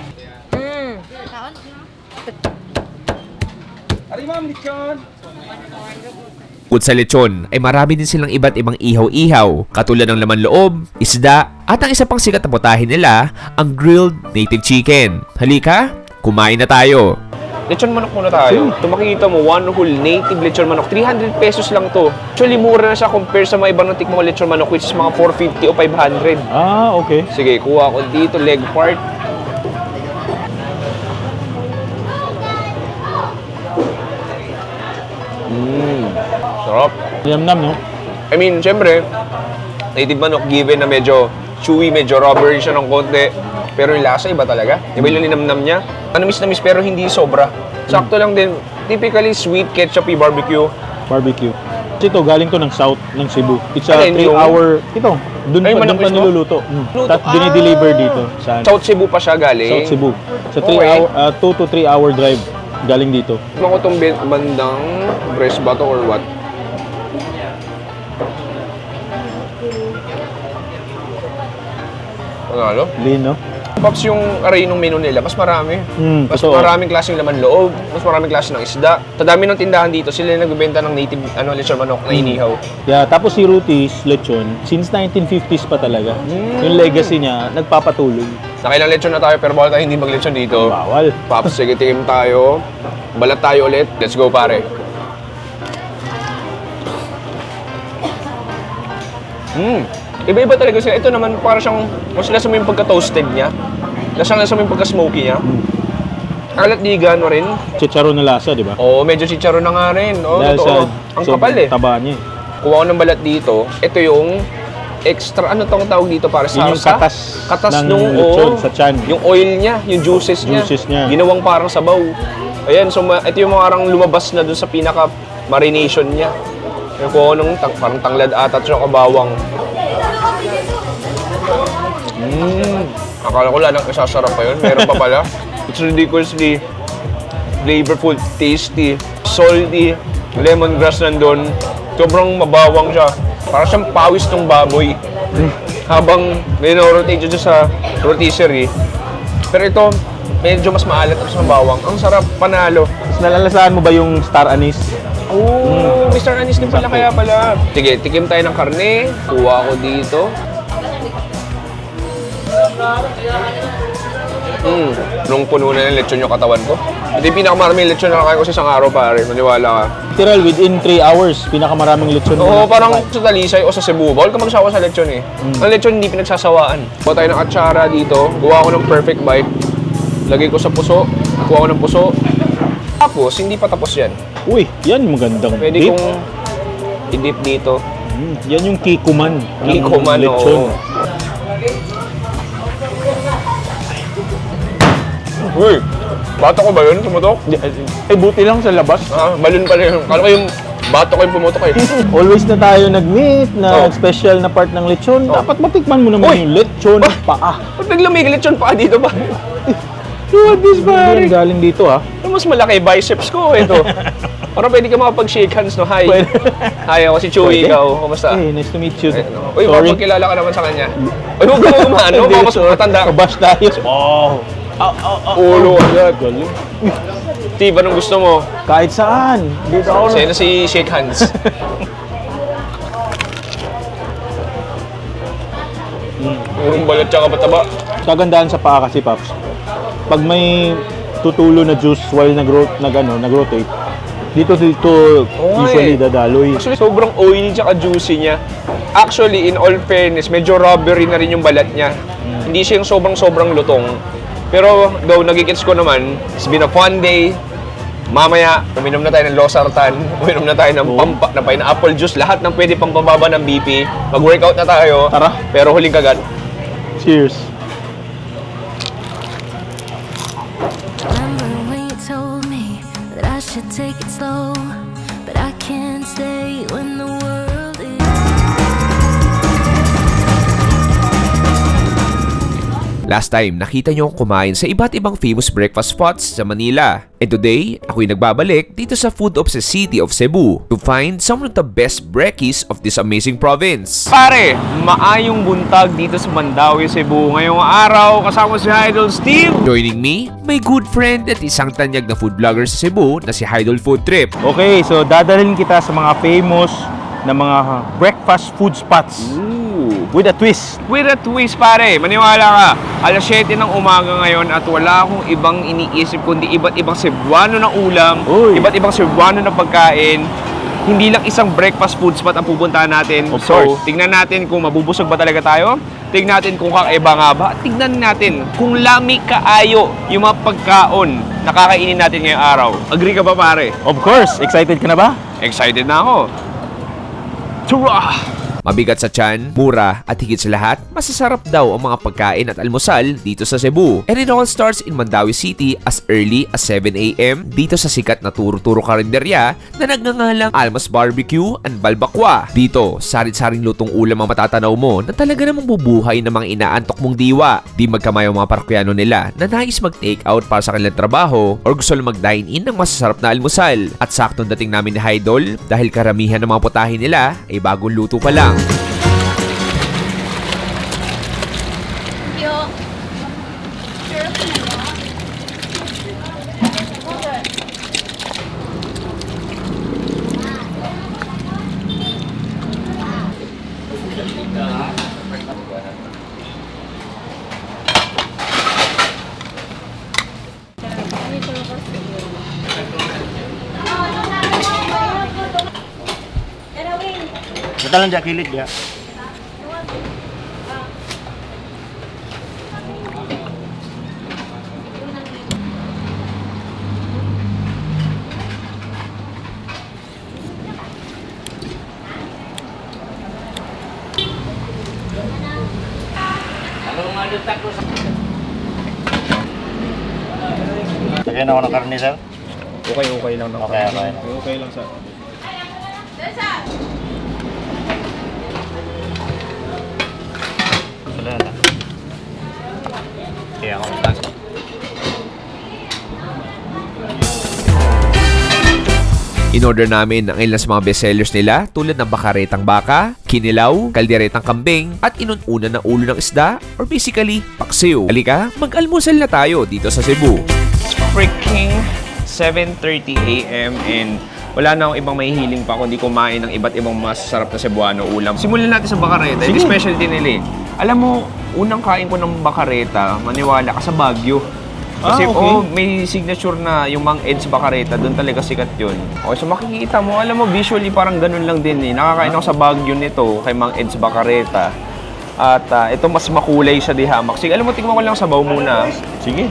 Bukod sa lechon ay marami din silang iba't ibang ihaw-ihaw katulad ng laman loob, isda at ang isa pang sikat na putahe nila ang grilled native chicken. Halika, kumain na tayo. Lechon manok muna tayo. Ito makikita mo, one whole native lechon manok. 300 pesos lang to. Actually, mura na siya compare sa mga ibang natik mga lechon manok which is mga 450 o 500. Ah, okay. Sige, kuha ko dito, leg part. Sarap. Yum-nam, no? I mean, syempre, native manok given na medyo chewy, medyo rubbery siya ng konti. Pero yung lasa, iba talaga. Iba yung linamnam niya. Manamis-namis pero hindi sobra. Sakto lang din. Typically sweet, ketchup-y barbecue. Barbecue. Ito, galing to ng south ng Cebu. It's a Alin, 3-hour... Ito, dun Ay, pa manok mismo? niluluto. Luto. Tapos dinideliver dito. Sa South Cebu pa siya galing. South Cebu. Sa Okay. 2 to 3 hour drive galing dito. Mga itong bandang breast ba to or what? Panalo? Lean, no? Pops, yung array ng menu nila, mas marami. Mas totoo. maraming klaseng laman loob, mas maraming klase ng isda. Sa dami ng tindahan dito, sila yung nagbebenta ng native lechon manok na inihaw. Yeah, tapos si Rutis Lechon, since 1950s pa talaga. Yung legacy niya, nagpapatuloy. Nakailang lechon na tayo pero bawal tayo hindi mag-lechon dito. Bawal. Pops, sige, tikim tayo. Balat tayo ulit. Let's go, pare. Iba-iba talaga sila. Ito naman, para siyang, mas lasa mo yung pagka-toasted niya. Lasa mo yung pagka-smoky niya. Alat di gano rin. Chicharon na lasa, di ba? Oo, medyo chicharon na nga rin. Oo, Dahil totoo. Ang kapal eh. taba niya. Kuha ko ng balat dito. Ito yung extra, ano tong tawag dito para sa Yun yung katas ng nung lechon sa tiyan. Yung oil niya, yung juices niya. Ginawang parang sabaw. Ayan, so ito yung mga parang lumabas na dun sa pinaka marination niya. Yung kuha ko ng parang tanglad ata at saka bawang. Akala ko lang isasarap pa yun. Meron pa pala. It's ridiculously flavorful, tasty, salty, lemongrass nandun. Sobrang mabawang siya. Para siyang pawis ng baboy. Habang minorotate siya sa rotisserie. Pero ito, medyo mas maalat at mas mabawang. Ang sarap, panalo. Nalalasahan mo ba yung star anise? Oh, Mr. Anis din pala kaya pala. Sige, tikim tayo ng karne. Kuha ko dito. Nung puno na ng lechon yung katawan ko. Ito yung pinakamaraming lechon na nakain ko sa isang araw, pare. Maniwala ka. Literal, within 3 hours, pinakamaraming lechon Oo, mo. parang sa Talisay o sa Cebu. Bawal ka magsawa sa lechon eh. Ang lechon hindi pinagsasawaan. Kuha tayo ng atsara dito. Gawa ko ng perfect bite. Lagay ko sa puso. Kuha ko ng puso. Tapos, hindi pa tapos yan. Uy, yan magandang Pwede dip. kong i-dip dito. Yan yung kikuman. ng Kikuman, lechon. oo. Uy, bato ko ba yun? Tumutok? Buti lang sa labas. Ah, balon pala yun. Kala ko yung bato ko yung pumutok eh. Always na tayo nag-meet na special na part ng lechon. Dapat matikman mo naman yung lechon paa. Ba't biglang may lechon pa dito ba? Look at this, pare. Galing dito, ha? Mas malaki biceps ko ito. Para pwede ka makapag-shake hands, no? Hi. Hi, ako si Chewy, ikaw. Kumusta? Hey, nice to meet you. Uy, mapagkilala ka naman sa kanya. Uy, huwag ka umano. Baka mas matanda ka. Kabash tayo. Oh. Ulo agad. Steve, anong gusto mo? Kahit saan. Dito ako Sa'yo na si shake hands. Yung balat tsaka mataba. Kagandahan sa paa kasi, Paps. Pag may tutulo na juice while nag-rotate, dito usually dadaloy. Actually, sobrang oily tsaka juicy niya. Actually, in all fairness, medyo rubbery na rin yung balat niya. Hindi siya yung sobrang lutong. Pero, though nagigits ko naman, it's been a fun day. Mamaya, uminom na tayo ng losartan, uminom na tayo ng pineapple juice, lahat ng pwede pang pababa ng BP. Mag-workout na tayo. Tara. Pero huling kagat. Cheers. Remember when you told me that I should take it slow, but I can't stay when the world is. Last time, nakita nyo akong kumain sa iba't ibang famous breakfast spots sa Manila. And today, ako'y nagbabalik dito sa food of the city of Cebu to find some of the best brekkies of this amazing province. Pare, maayong buntag dito sa Mandaue, Cebu. Ngayong araw, kasama si Idol Steve. Joining me, my good friend at isang tanyag na food vlogger sa Cebu na si Idol Food Trip. Okay, so dadalhin kita sa mga famous na mga breakfast food spots. With a twist. With a twist, pare. Maniwala ka. Alas 7 ng umaga ngayon at wala akong ibang iniisip kundi iba't ibang Cebuano na ulam, iba't ibang Cebuano na pagkain. Hindi lang isang breakfast food spot ang pupuntahan natin. Of So, course. tignan natin kung mabubusog ba talaga tayo. Tignan natin kung kakaiba nga ba. At tignan natin kung lami kaayo yung mga pagkaon na kakainin natin ngayong araw. Agree ka ba, pare? Of course. Excited ka na ba? Excited na ako. Tara! Mabigat sa tiyan, mura, at higit sa lahat, masasarap daw ang mga pagkain at almusal dito sa Cebu. And it all starts in Mandawi City as early as 7 AM dito sa sikat na turo-turo karinderya na nagngangalang Almas Barbecue and Balbakwa. Dito, sarit-saring lutong ulam ang matatanaw mo na talaga namang bubuhay ng mga inaantok mong diwa. Di magkamay ang mga parokyano nila na nais mag-take out para sa kanilang trabaho or gusto lang mag-dine-in ng masasarap na almusal. At saktong dating namin ni Idol dahil karamihan ng mga putahe nila ay bagong luto pa lang. Kita lang dyan kilit ya. Lagyan ako ng karne, sir? Okay lang ng karne. Okay lang, sir. Kaya ako. In-order namin ang ilan sa mga bestsellers nila tulad ng bakaretang baka, kinilaw, kalderetang kambing, at inununan na ulo ng isda or basically, paksiw. Halika, mag-almusal na tayo dito sa Cebu. It's freaking 7:30 AM and wala na akong ibang mahihiling pa kundi kumain ng iba't ibang masasarap na Cebuano ulam. Simulan natin sa bakareta. Ito specialty nila eh. Alam mo, unang kain ko ng bakareta, maniwala ka sa Baguio. Kasi okay. May signature na yung Mang Ed's Bacareta, doon talaga sikat yun. Okay, so makikita mo, alam mo, visually parang ganun lang din eh. Nakakain ako sa Baguio nito, kay Mang Ed's Bacareta. At ito mas makulay sa dihamak. Sige, alam mo, tingnan ko lang sabaw muna. Sige.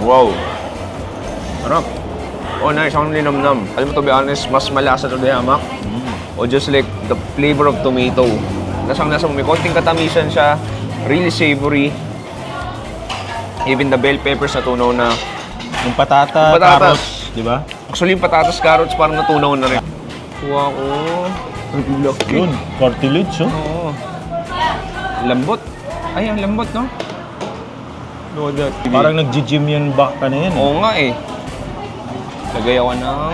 Wow! Harap. Oh, nice. Ang linamnam. Alam mo, to be honest, mas malasa to dihamak. O just like the flavor of tomato. Lasang-lasa mo, may konting katamisan siya, really savory. Even the bell peppers natunaw na. Yung patatas, carrots, di ba? Actually, yung patatas, carrots parang natunaw na rin. Kuha ko. Ang laki. Yun, cartilage, oh. Oo. Lambot. Ay, ang lambot, no? Look at that. Parang nag-gym yan back ka na yan. Oo nga eh. Lagay ako ng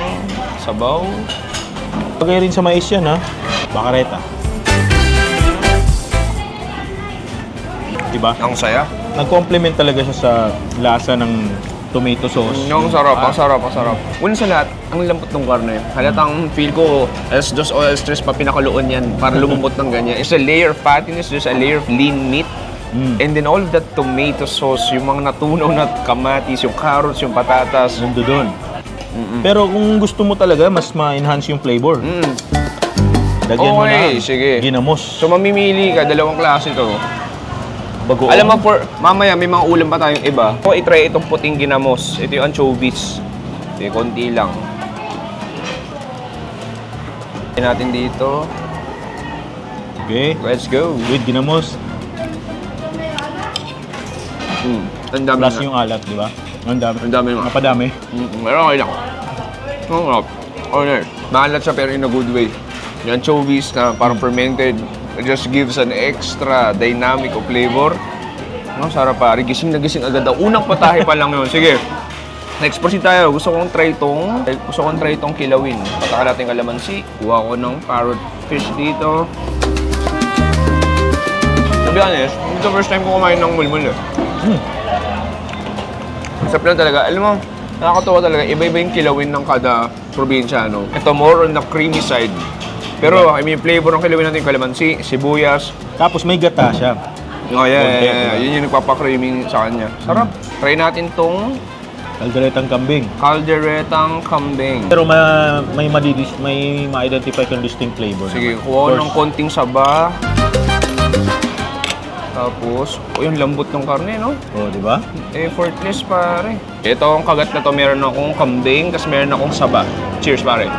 sabaw. Lagay rin sa mais yan, ha? Bakareta. Diba? Ang saya. Nag-complement talaga siya sa lasa ng tomato sauce. Ang sarap, ang sarap, ang sarap. Una sa lahat, ang lambot ng karne. Halatang feel ko, alas 2 o alas 3 pa pinakaluon yan para lumambot ng ganyan. It's a layer of fattiness, there's a layer of lean meat. And then all of that tomato sauce, yung mga natunaw na kamatis, yung carrots, yung patatas. Nando doon. Pero kung gusto mo talaga, mas ma-enhance yung flavor. Lagyan mo na sige. Ginamos. So mamimili ka, dalawang klase to. Bagoong. Alam mo, mamaya may mga ulam pa tayong iba. O, itry itong puting ginamos. Ito yung anchovies. Ito yung konti lang. Ito natin dito. Okay. Let's go. With ginamos. Ang dami Plus na. yung alat, di ba? Ang dami. Ang dami naman. Napadami. Pero okay lang. Ang sarap. Okay. Maalat siya pero in a good way. Yung anchovies na parang fermented. It just gives an extra dynamic of flavor. Ang sarap pare. Gising na gising agad daw. Unang patahe pa lang yun. Sige. Next, proceed tayo. Gusto kong try itong kilawin. Pataka natin kalamansi. Kuha ko ng parrot fish dito. To be honest, ito first time ko kumain ng mulmul eh. Sarap lang talaga. Alam mo, nakakatuwa talaga. Iba-iba yung kilawin ng kada probinsya, no? Ito more on the creamy side. Pero, I mean, flavor ng kilawin natin, kalamansi, sibuyas. Tapos may gata siya. Oh, yeah. Yun yung nagpapakreaming sa kanya. Sarap. Try natin tong Kalderetang kambing. kalderetang kambing. Pero may ma-identify kang distinct flavor. Sige, kuha ko ng konting saba. Tapos, yung lambot ng karne, no? Oh, di ba? Effortless, pare. Ito, ang kagat na to, meron akong kambing, kasi meron akong saba. Cheers, pare.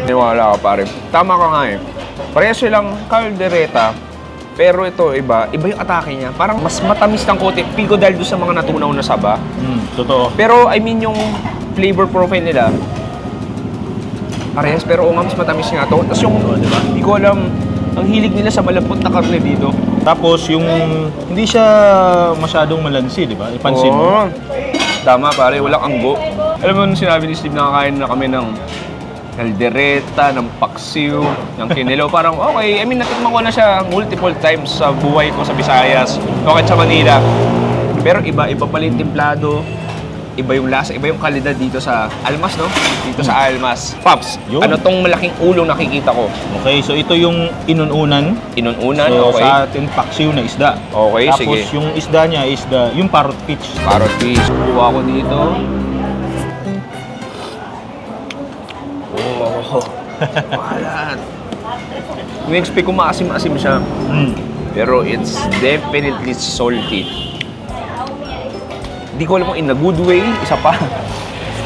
Niwala ka, pare. Tama ka nga eh. Parehas silang caldereta, pero ito, iba yung atake niya. Parang mas matamis ng kote. Pico dahil doon sa mga natunaw na saba. Totoo. Pero, I mean, yung flavor profile nila, parehas, pero mas matamis nga to. Tapos yung, hindi ko alam, ang hilig nila sa malambot na karne dito. Tapos yung hindi siya masyadong malansi, di ba? Ipansin mo. Tama, pare, walang anggo. Alam mo, nung sinabi ni Steve, nakakain na kami ng kaldereta, ng paksiw, ng kinilaw. Parang okay, I mean, natikman ko na siya multiple times sa buhay ko sa Visayas, bakit sa Manila. Pero iba pala yung templado. Iba yung lasa, iba yung kalidad dito sa Almas, no? Dito sa Almas. Pops, ano tong malaking ulong nakikita ko? Okay, so ito yung inununan. Inununan, so, okay. Sa ating paksiw na isda. Okay, tapos, sige. Tapos yung isda niya is yung parrot fish. Parrot fish. Kuha ko dito. Oh, malat. May-expect ko maasim-asim siya. Pero it's definitely salty. Hindi ko alam kung in a good way, isa pa.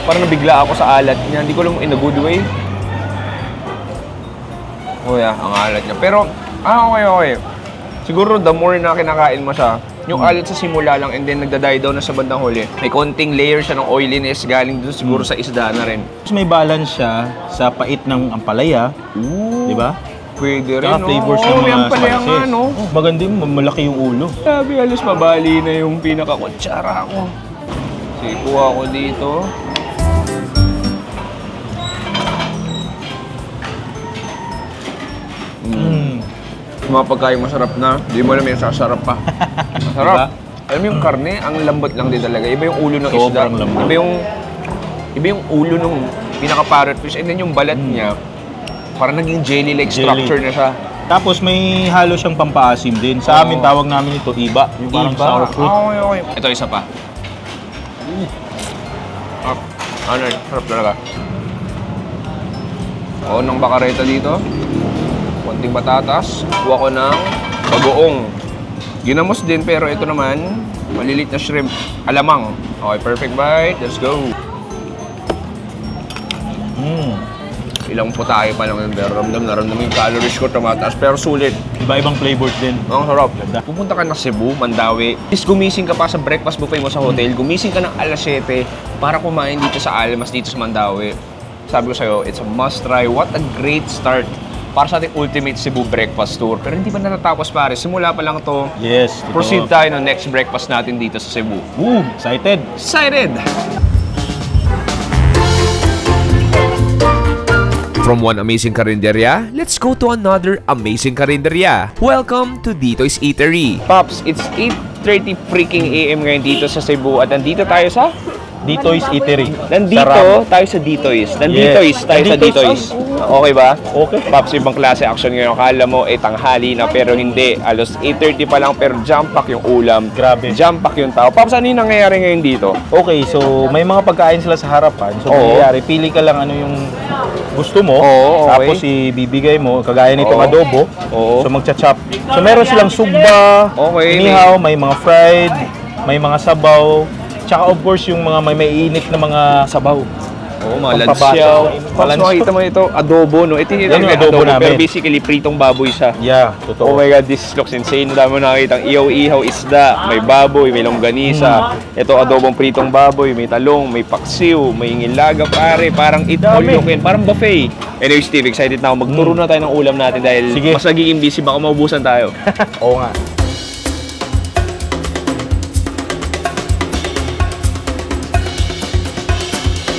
Parang nabigla ako sa alat niya. Hindi ko alam kung in a good way. Oh yeah, ang alat niya. Pero, okay. Siguro the more na kinakain mo siya, yung alat sa simula lang and then nagda-die down na sa bandang huli. May konting layer siya ng oiliness galing doon siguro sa isda na rin. Tapos may balance siya sa pait ng ampalaya. Di ba? Pwede rin, no? Flavors ng mga spices. No? Maganda yung malaki yung ulo. Sabi, halos mabali na yung pinaka-kutsara ko. Sige, kuha ko dito. Mga pagkain masarap na. Hindi mo alam yung sasarap pa. Masarap. Diba? Alam mo yung karne, ang lambot lang din talaga. Iba yung ulo ng isda. Iba yung ulo ng pinaka-parrot fish. And then yung balat niya, parang naging jelly-like structure na siya. Tapos may halo siyang pampaasim din. Sa amin, tawag namin ito iba. Yung parang sour fruit. Okay. Ito isa pa. Sarap talaga. Oo, ng bakareta dito. Konting batatas. Kuha ko ng bagoong. Ginamos din, pero ito naman, malilit na shrimp. Alamang. Okay, perfect bite. Let's go. Ilang putahe pa lang yung pero ramdam yung calories ko tumataas, pero sulit. Iba-ibang flavors din. Ang sarap. Pupunta ka ng Cebu, Mandawi. Is gumising ka pa sa breakfast buffet mo sa hotel. Gumising ka ng alas 7 para kumain dito sa Almas, dito sa Mandawi. Sabi ko sa'yo, it's a must try. What a great start para sa ating ultimate Cebu breakfast tour. Pero hindi pa natatapos, pare. Simula pa lang to. Yes. Proceed tayo ng next breakfast natin dito sa Cebu. Excited! Excited! From one amazing karinderya, let's go to another amazing karinderya. Welcome to Ditoy's Eatery. Pops, it's 8:30 freaking AM ngayon dito sa Cebu at nandito tayo sa Ditoy's Eatery. Nandito tayo sa Ditoy's. Nanditoy's tayo sa Ditoy's. Okay ba? Okay. Pops, ibang klase action ngayon. Akala mo, tanghali na, pero hindi. Alos 8:30 pa lang, pero jump pack yung ulam. Grabe. Jump pack yung tao. Pops, ano yung nangyayari ngayon dito? Okay, so may mga pagkain sila sa harapan. So, nangyayari, pili ka lang ano yung gusto mo. Okay. Tapos ibibigay mo, kagaya nitong adobo. Oo. So, magcha-chop. So, meron silang sugba, nihaw, may mga fried, may mga sabaw. Tsaka of course yung mga may init na mga sabaw. Oo, mga lansyaw. Pops, makikita mo ito, adobo, no? Ito yung adobo namin. Pero basically, pritong baboy siya. Yeah, totoo. Oh my God, this looks insane. Dami mo nakikita ang ihaw-ihaw, isda, may baboy, may longganisa. Ito, adobong pritong baboy, may talong, may paksiw, may ingilaga, pare. Parang eat all you can. Parang buffet. Anyway, Steve, excited na ako. Magturo na tayo ng ulam natin dahil mas nagiging busy. Baka maubusan tayo. Oo nga.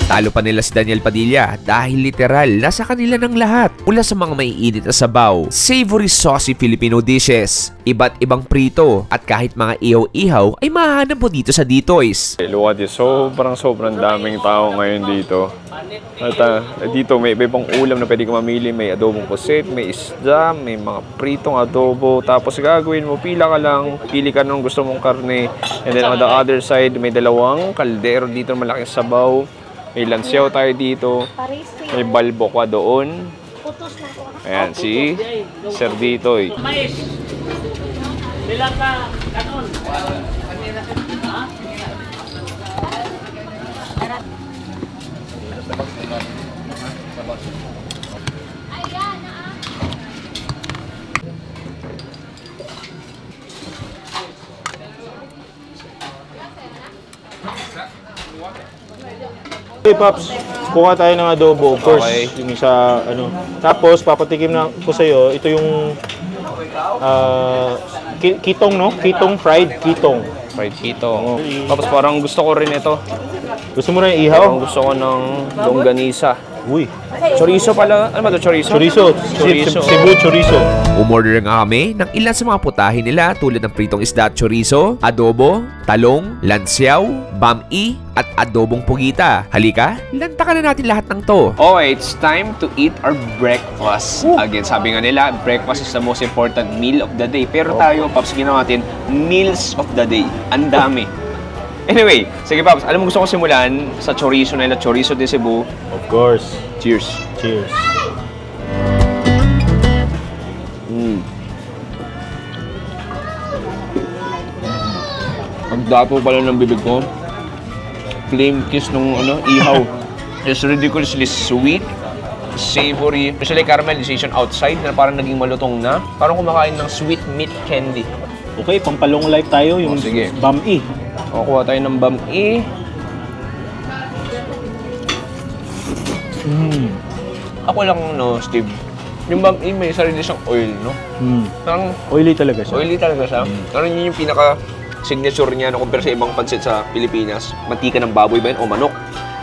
Talo pa nila si Daniel Padilla dahil literal nasa kanila ng lahat. Mula sa mga maiinit na sabaw, savory saucy Filipino dishes, iba't ibang prito at kahit mga ihaw-ihaw ay mahahanap po dito sa Ditoy's. Look at this, sobrang daming tao ngayon dito. At dito may ibang ulam na pwede ka mamili. May adobong pusit, may isda, may mga pritong adobo. Tapos gagawin mo, pila ka lang, pili ka nung gusto mong karne. And then on the other side, may dalawang kaldero dito, malaking sabaw. May lansyaw tayo dito. May balbokwa doon. Ayan, si Sir Ditoy. Mais. Bilang ka kanon. Okay, Pops. Kuha tayo ng adobo. Of course, Okay. yung isa, ano. Tapos, papatikim na ko sa'yo. Ito yung kitong, no? Kitong, fried kitong. Fried keto. Tapos parang gusto ko rin ito. Gusto mo na yung ihaw? Parang gusto ko ng longganisa. Uy. Chorizo pala. Ano ba ito? Chorizo? Chorizo. Chorizo. Cebu chorizo. Umorder nga kami ng ilan sa mga putahe nila tulad ng pritong isda at chorizo, adobo, talong, lansiaw, bami, at adobong pugita. Halika, lantakan na natin lahat ng to. Okay, it's time to eat our breakfast. Again, sabi nga nila, breakfast is the most important meal of the day. Pero tayo, Paps, ginawa natin, meals of the day. Ang dami. Anyway, sige Paps, alam mo gusto ko simulan sa chorizo nila, chorizo de Cebu. Of course. Cheers. Cheers. Ang dapo pala ng bibig ko. Flame kiss nung ihaw. It's ridiculously sweet, savory, especially caramelization outside na parang naging malutong na. Parang kumakain ng sweet meat candy. Okay, pampalong life tayo, yung sige. bami. O, kuha tayo ng bami. Ako lang, Steve. Yung bami may sarili siyang oil, no? Parang Oily talaga siya. oily talaga siya. Parang yun yung pinaka-signature niya na compare sa ibang pansit sa Pilipinas. Mantika ng baboy ba yun o manok?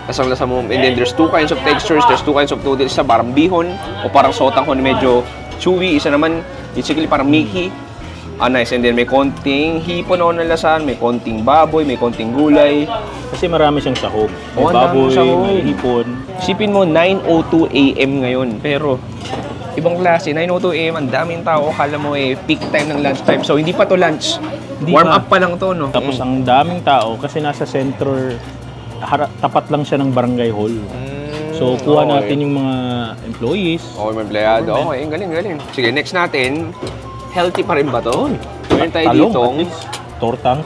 Lasang-lasa mo. And then there's two kinds of textures. There's two kinds of noodles. Isa parang bihon o parang sotanghon medyo chewy. Isa naman basically parang mihi. Nice. And then may konting hipon o nalasahan. May konting baboy. May konting gulay. Kasi marami siyang sahog. May Oo, ang daming baboy, sahog. may hipon. Isipin mo, 9:02 AM ngayon. Pero ibang klase, 9:02 AM, ang daming tao. Kala mo peak time ng lunchtime. So hindi pa to lunch. Hindi Warm pa. up pa lang to, no? Tapos ang daming tao kasi nasa center, tapat lang siya ng barangay hall. So kuha natin yung mga employees. Okay, may empleyado. Okay, galing. Sige, next natin, healthy pa rin ba to? Meron tayo ditong Tortang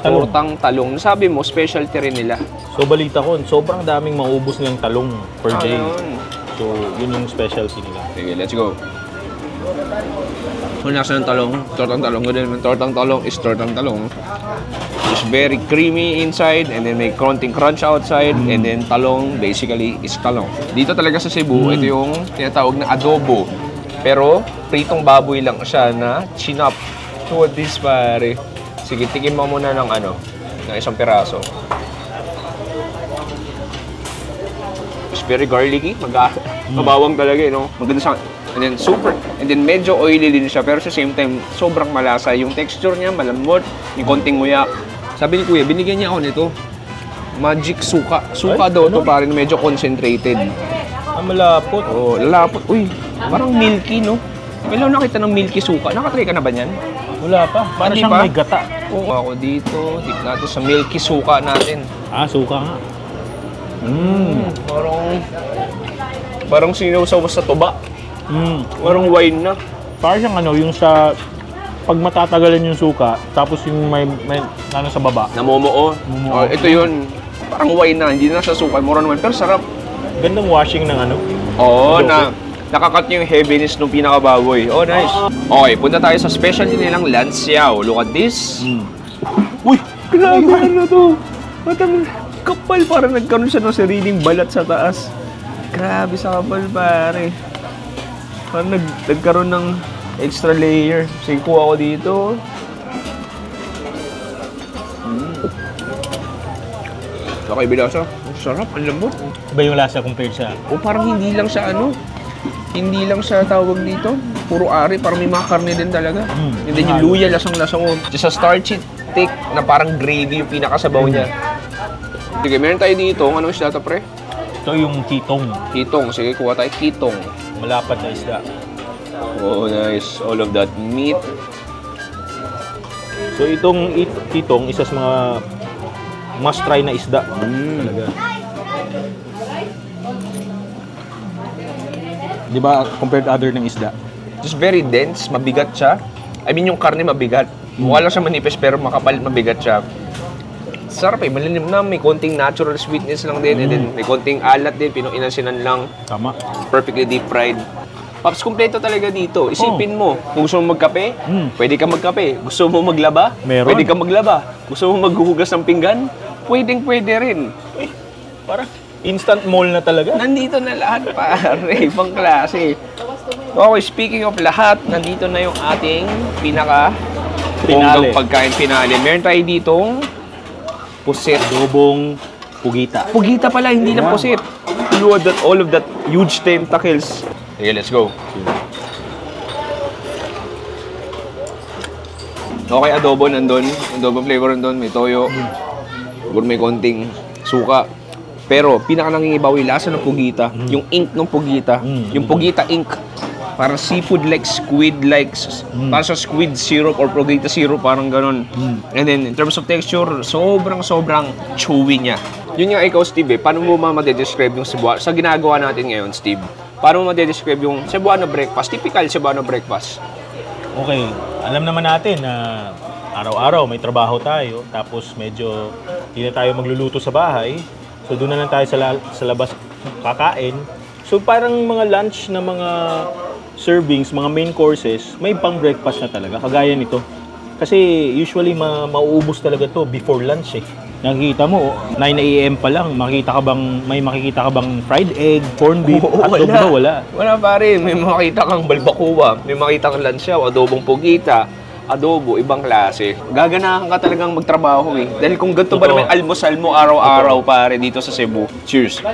talong. Sabi mo, specialty rin nila. So balita ko, sobrang daming maubos nilang talong per day. Ayun. So yun yung specialty nila. Sige, let's go. Kung nasa ng talong, tortang talong. Tortang talong is tortang talong. It's very creamy inside and then may konting crunch outside and then talong basically is talong. Dito talaga sa Cebu, ito yung tinatawag na adobo. Pero pritong baboy lang siya na chinop. So what this pare? Sige, tikim mo muna ng ng isang piraso. It's very garlicky, mabawang talaga, no? Maganda sa and then and then medyo oily din siya pero sa same time sobrang malasa yung texture niya, malambot, yung konting nguya. Sabi ni Kuya, binigyan niya ako nito. Magic suka. Suka daw to, parang medyo concentrated. Malapot. Oh, lalapot. Uy, parang milky, no? Kailan nakita ng milky suka? Nakatry ka na ba niyan? Wala pa. Para siyang may gata. Oo, ako dito. Tip natin sa milky suka natin. Suka nga. Parang sinusaw sa tuba. Parang wine na. Parang siyang yung sa pag matatagalan yung suka, tapos yung may sa baba. Namumuo. Oh, ito yun. Parang wine na. Hindi na sa suka. Mura naman. Pero sarap. Gandang washing ng Oo, nakakat yung heaviness ng pinakababoy. Oh, nice. Okay, punta tayo sa specialty nilang lansiaw. Look at this. Uy, grabe na to. Matang kapal, parang nagkaroon siya ng sariling balat sa taas. Grabe sa kapal, pare. Parang nagkaroon ng extra layer. Sige, kuha ko dito. Okay, bilasa. Ang sarap, ang lambot. Iba yung lasa compared sa... O parang hindi lang siya hindi lang siya tawag dito. Puro ari, parang may mga karne din talaga. And then yung luya, lasang-lasa ko. Just a starchy thick na parang gravy yung pinakasabaw niya. Sige, meron tayo dito. Anong isda ito, pre? Ito yung kitong. Kitong. Sige, kuha tayo kitong. Malapad na isda. Oh, nice. All of that meat. So itong kitong, isa sa mga must-try na isda. Talaga. Di ba, compared to other ng isda? Just very dense, mabigat siya. I mean, yung karne mabigat. Mukha lang siya manipis pero makapal, mabigat siya. Sarap eh, malinim na, may konting natural sweetness lang din. And then may konting alat din, inasinan lang. Tama. Perfectly deep fried. Paps, kumpleto talaga dito. Isipin mo, kung gusto mo magkape, pwede ka magkape. Gusto mo maglaba, meron. Pwede ka maglaba. Gusto mo maghuhugas ng pinggan, pwede rin. Parang instant mall na talaga. Nandito na lahat, pare. Ibang klase. Okay, speaking of lahat, nandito na yung ating Finale. pagkain finale. Meron tayo ditong pusit. Adobong pugita. Pugita pala, hindi lang pusit. Look at that, all of that huge tentacles. Okay, let's go. Okay, adobo nandun. Adobo flavor nandun. May toyo. Siguro may konting suka. Pero, pinaka-nangingibaw yung lasa ng pugita. Yung ink ng pugita. Yung pugita ink. Parang seafood-like, squid-like. Parang sa squid syrup or pugita syrup. Parang ganun. And then, in terms of texture, sobrang chewy niya. Yun nga ikaw, Steve, paano mo ma-describe yung Cebuano? Sa ginagawa natin ngayon, Steve, paano mo ma-describe yung Cebuano breakfast? Typical Cebuano breakfast. Okay, alam naman natin na araw-araw may trabaho tayo, tapos medyo hindi na tayo magluluto sa bahay. So doon na lang tayo sa labas kakain. So parang mga lunch na mga servings, mga main courses, may pang breakfast na talaga, kagaya nito. Kasi usually mauubos talaga to before lunch eh. Nakikita mo, 9 AM pa lang, may makikita ka bang fried egg, corned beef, hotdog ba? Wala. Wala pare, may makita kang balbacoa, may makita kang lansyaw, adobong pugita, adobo, ibang klase. Gaganahan ka talagang magtrabaho eh. Dahil kung ganito ba naman almusal mo araw-araw pare dito sa Cebu. Cheers!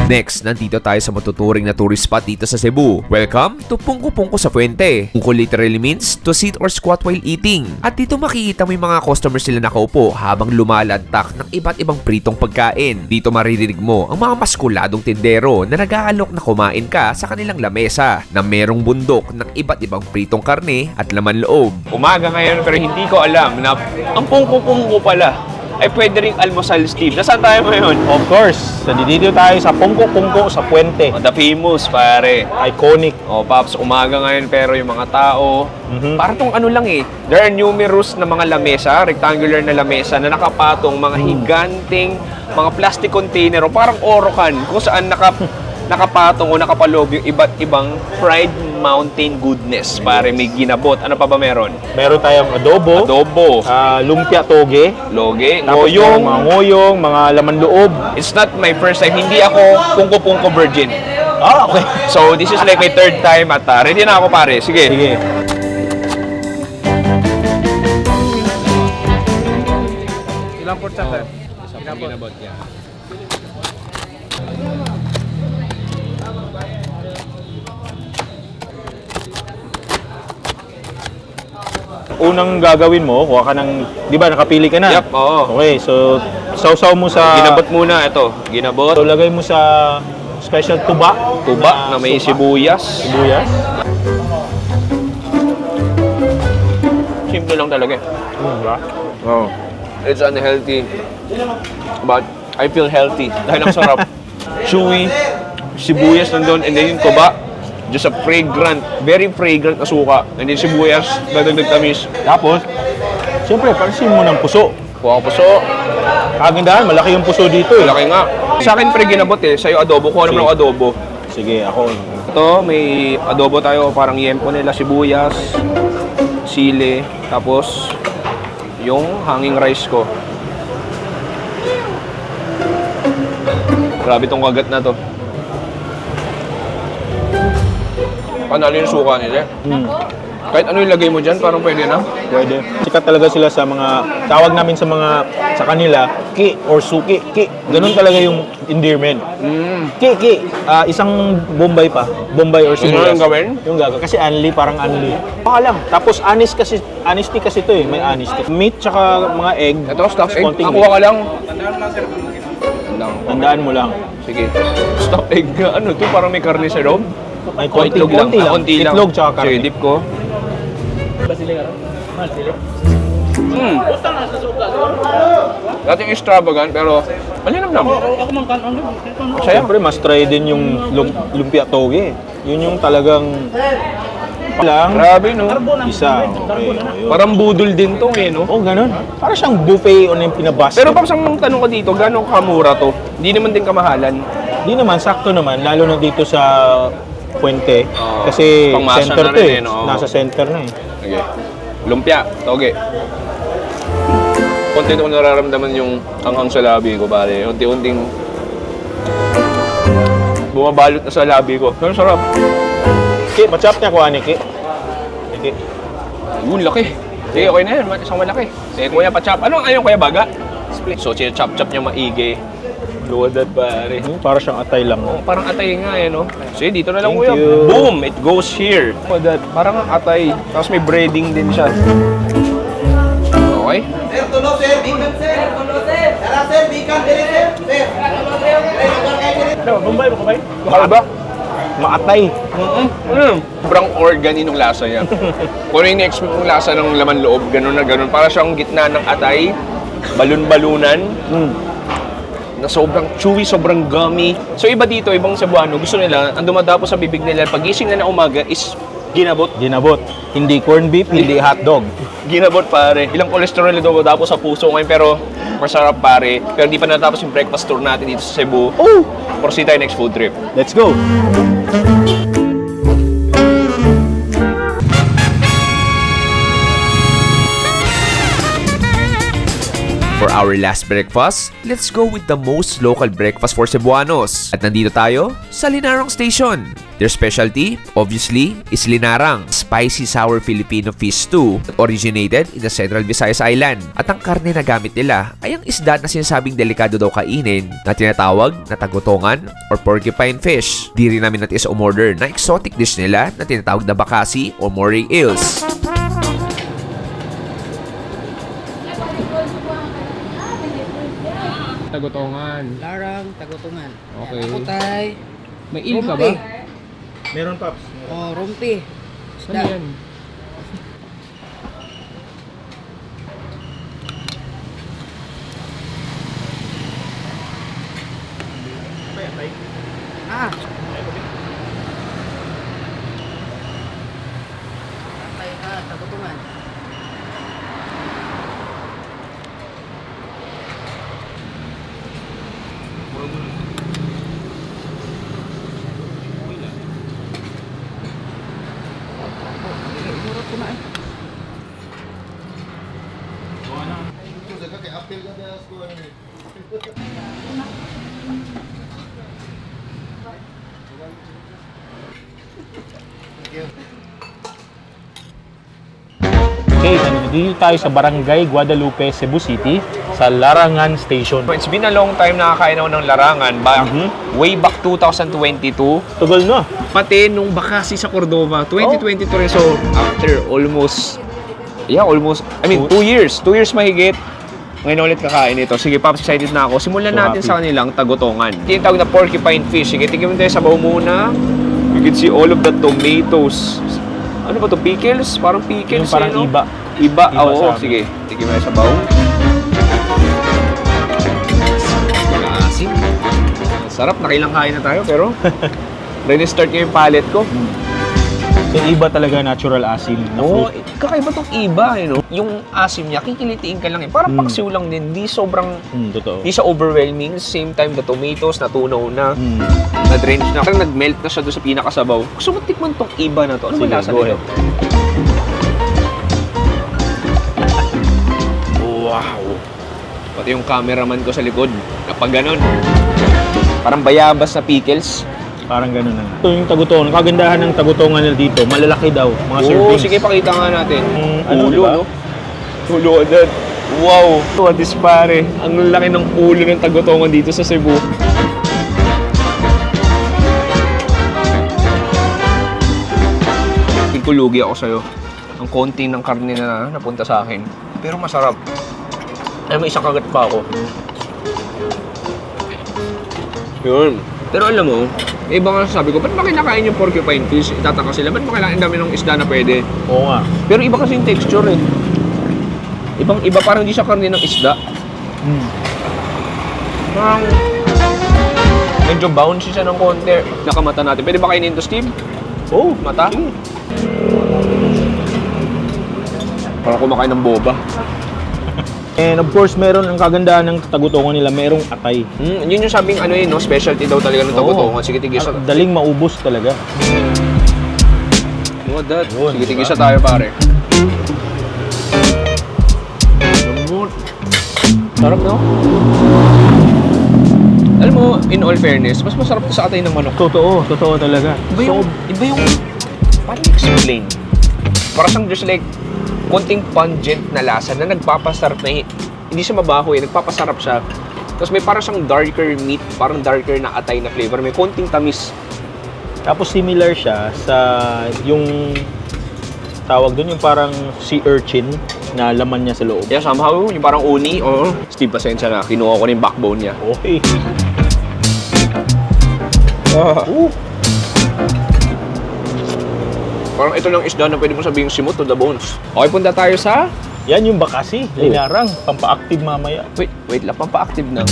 Next, nandito tayo sa matuturing na tourist spot dito sa Cebu. Welcome to Pungko Pungko sa Puente. Pungko literally means to sit or squat while eating. At dito makikita mo yung mga customers sila nakaupo habang lumalantak ng iba't ibang pritong pagkain. Dito maririnig mo ang mga maskuladong tindero na nag-aalok na kumain ka sa kanilang lamesa na merong bundok ng iba't ibang pritong karne at laman loob. Umaga ngayon pero hindi ko alam na ang pungko-pungko pala ay pwede ring almusal, Steve. Nasaan tayo ngayon? Of course, nandito tayo sa Pungko Pungko sa Puente. The famous, pare. Iconic. Paps, umaga ngayon pero yung mga tao, parang tong ano lang eh. There are numerous na mga lamesa, rectangular na lamesa na nakapatong mga higanting, mga plastic container o parang orokan kung saan nakapatong o nakapaloob yung iba't ibang fried mountain goodness. Pare, may ginabot. Ano pa ba meron? Meron tayong adobo. Lumpia toge. Loge. Ngoyong. Mga ngoyong, mga laman loob. It's not my first time. Hindi ako pungko-pungko virgin. Okay. So, this is like my third time at ready na ako, pare. Sige. Ilang porta, sir? Isang ginabot niya. Unang gagawin mo, kuha ka ng, di ba, nakapili ka na? Yep, oo. Okay, so, sausaw mo sa... Ginabot muna, ito. Ginabot. So, lagay mo sa special tuba. Tuba na may sibuyas. Sibuyas. Simple lang talaga. Diba? Oh. It's unhealthy. But I feel healthy. Dahil ang sarap. Chewy. Sibuyas nandun. And then yung tuba. Just a fragrant, very fragrant na suka. And then sibuyas, dadagdag tamis. Tapos, siyempre, pansin mo ng puso. Kuha ko puso. Kagandahan, malaki yung puso dito eh. Malaki nga. Sa akin pre ginabot eh. Sa'yo adobo. Kuha naman ako adobo. Sige, ako. Ito, may adobo tayo. Parang yempo nila. Sibuyas, sili. Tapos, yung hanging rice ko. Grabe tong kagat na to. Panalo yung suka nila. Kahit ano ilagay mo dyan, parang pwede na. Pwede. Sikat talaga sila sa mga, tawag namin sa kanila, ki or suki. Ki. Ganun talaga yung endearment. Ki. Isang Bombay pa. Bombay or sibuyas. Yung gawin? Yung gagawin. Kasi anli, parang anli. Baka lang. Tapos honesty kasi to eh. May honesty. Meat tsaka mga egg. Ito, stuffed egg. Konting Nakuha ka lang. Tandaan mo lang. Sige. Stuffed egg. Ano to? Parang may karne sa loob? May konti lang. Konti lang. Itlog tsaka karne. Sige, dip ko. Dating extravagant, pero malinamnam. Siyempre, mas try din yung lumpia toge. Yun yung talagang lang. Grabe, no? Isa. Okay. Ayun. Parang budol din to, eh, no? Oh, ganun. Para siyang buffet o yung pinabasket. Pero Paps, ang tanong ko dito, gano'ng kamura to? Hindi naman din kamahalan. Di naman, sakto naman. Lalo na dito sa Puente. Kasi pangmasa center na to rin, eh. no? Nasa center na eh. Okay. Lumpia, toge. Konti ko nararamdaman yung anghang sa labi ko, pare. Unti-unting bumabalot na sa labi ko. Pero sarap. Ki, machap niya ko, Ki. Ki. Yun, laki. Sige, okay na yan. Isang malaki. Sige, kuya, pa-chop. Ano ang ayaw, kuya, baga? Split. So, chop-chop niya maigi. Look at that, pare. Para siyang atay lang. Oh, parang atay nga, eh, no? Sige, dito na lang, Thank kuya. you. Boom! It goes here. Look at that. Parang atay. Tapos may breading din siya. Okay? Sir, tulo, sir. Bikan, sir. Tulo, sir. Tara, sir. Bikan, sir. Sir. Bombay ba, Bombay? Mahal ba? Maatay. Sobrang organi nung lasa niya. Kung ano yung na-expect mong lasa ng laman loob, ganun na ganun. Para siyang gitna ng atay, balon-balunan, na sobrang chewy, sobrang gummy. So iba dito, ibang Cebuano, gusto nila, ang dumadapo sa bibig nila, pagising na umaga is ginabot. Ginabot. Hindi corned beef, hindi hotdog. Ginabot, pare. Ilang cholesterol na dumadapo sa puso ngayon, pero masarap, pare. Pero di pa natapos yung breakfast tour natin dito sa Cebu. Oh! Proceed tayo next food trip. Let's go! For our last breakfast, let's go with the most local breakfast for Cebuanos. At nandito tayo sa Linarong Station. Their specialty, obviously, is linarang, spicy sour Filipino fish stew that originated in the Central Visayas Island. At ang karne na gamit nila ay ang isda na sinasabing delikado daw kainin na tinatawag na tagutongan or porcupine fish. Di rin namin natin umorder na exotic dish nila na tinatawag na bakasi o moray eels. Tagutongan. Larang, tagutungan. Okay. Putay. May eel ka ba? Meron, Paps. Oh, rumpi. Saan yan? Ah. Patay ka, tagutungan. Okay, nandito tayo sa Barangay Guadalupe, Cebu City, sa Larangan Station. It's been a long time nakakain ako ng larangan. Way back 2022. Tagal na. Pati nung bakasi sa Cordova, 2022 rin. So, after almost, I mean, 2 years. 2 years mahigit. Ngayon ulit kakain ito. Sige, Pops, excited na ako. Simulan natin sa kanilang tagutongan. Tinatawag na porcupine fish. Sige, tignan mo tayo sa baw muna. You can see all of the tomatoes. Ano ba to? Pickles? Parang pickles. Yung parang no? iba. Iba? Oo, sige. Tignan mo tayo sa baw. Asim. Sarap, nakilang kain na tayo, pero re-start ko yung palate ko. So, iba talaga natural asim na Oo, fruit. kakaiba tong iba, eh, no? Yung asim niya, kikilitiin ka lang eh. Parang paksiw lang din, di sobrang, Totoo. di siya overwhelming. Same time, the tomatoes, natunaw na, na-drench na. Parang nag-melt na siya doon sa pinakasabaw. Gusto mo tikman tong iba na to? Ano ba lasa nito? Wow! Pati yung cameraman ko sa likod, kapag ganon. Parang bayabas na pickles. Parang gano'n na. Ito yung tagutongan. Kagandahan ng tagutongan nila dito, malalaki daw, mga servings. Sige, pakita nga natin. Ano, ulo, diba? no? Ulo agad. Wow! What is pare? Ang laki ng ulo ng tagutongan dito sa Cebu. Kulugi ako sa'yo. Ang konti ng karne na napunta sa akin. Pero masarap. Ay, may isang kagat pa ako. Yun. Pero alam mo, iba nga sabi ko, ba't ba kinakain yung porcupine fish? Itataka sila, ba't ba kailangan dami ng isda na pwede? Oo nga. Pero iba kasi yung texture eh. Ibang-iba, parang hindi siya karne ng isda. Parang medyo bouncy siya ng konti. Nakamata natin. Pwede ba kainin ito, Steve? Oh, Mata? Parang kumakain ng boba. And of course, meron ang kagandahan ng tagutongan nila, merong atay. Yun yung sabing ano yun, no? Specialty daw talaga ng tagutongan. Sige, tigisa. Daling maubos talaga. What that? Sige, tigisa tayo, pare. Sarap, no? Alam mo, in all fairness, mas masarap to sa atay ng manok. Totoo talaga. Iba yung paano explain? Para siyang just like, konting pungent na lasa na nagpapasarap na, hindi siya mabaho eh, nagpapasarap siya. Tapos may parang siyang darker meat, parang darker na atay na flavor, may konting tamis. Tapos similar siya sa yung tawag doon, yung parang sea urchin na laman niya sa loob. Yeah, somehow, yung parang uni, Steve, pasensya na, kinuha ko na yung backbone niya. Okay. Parang ito lang isda na pwede mo sabihin simot to the bones. Okay, punta tayo sa... Yan yung bakasi, linarang, pampaactive mamaya. Wait lang, pampaactive ng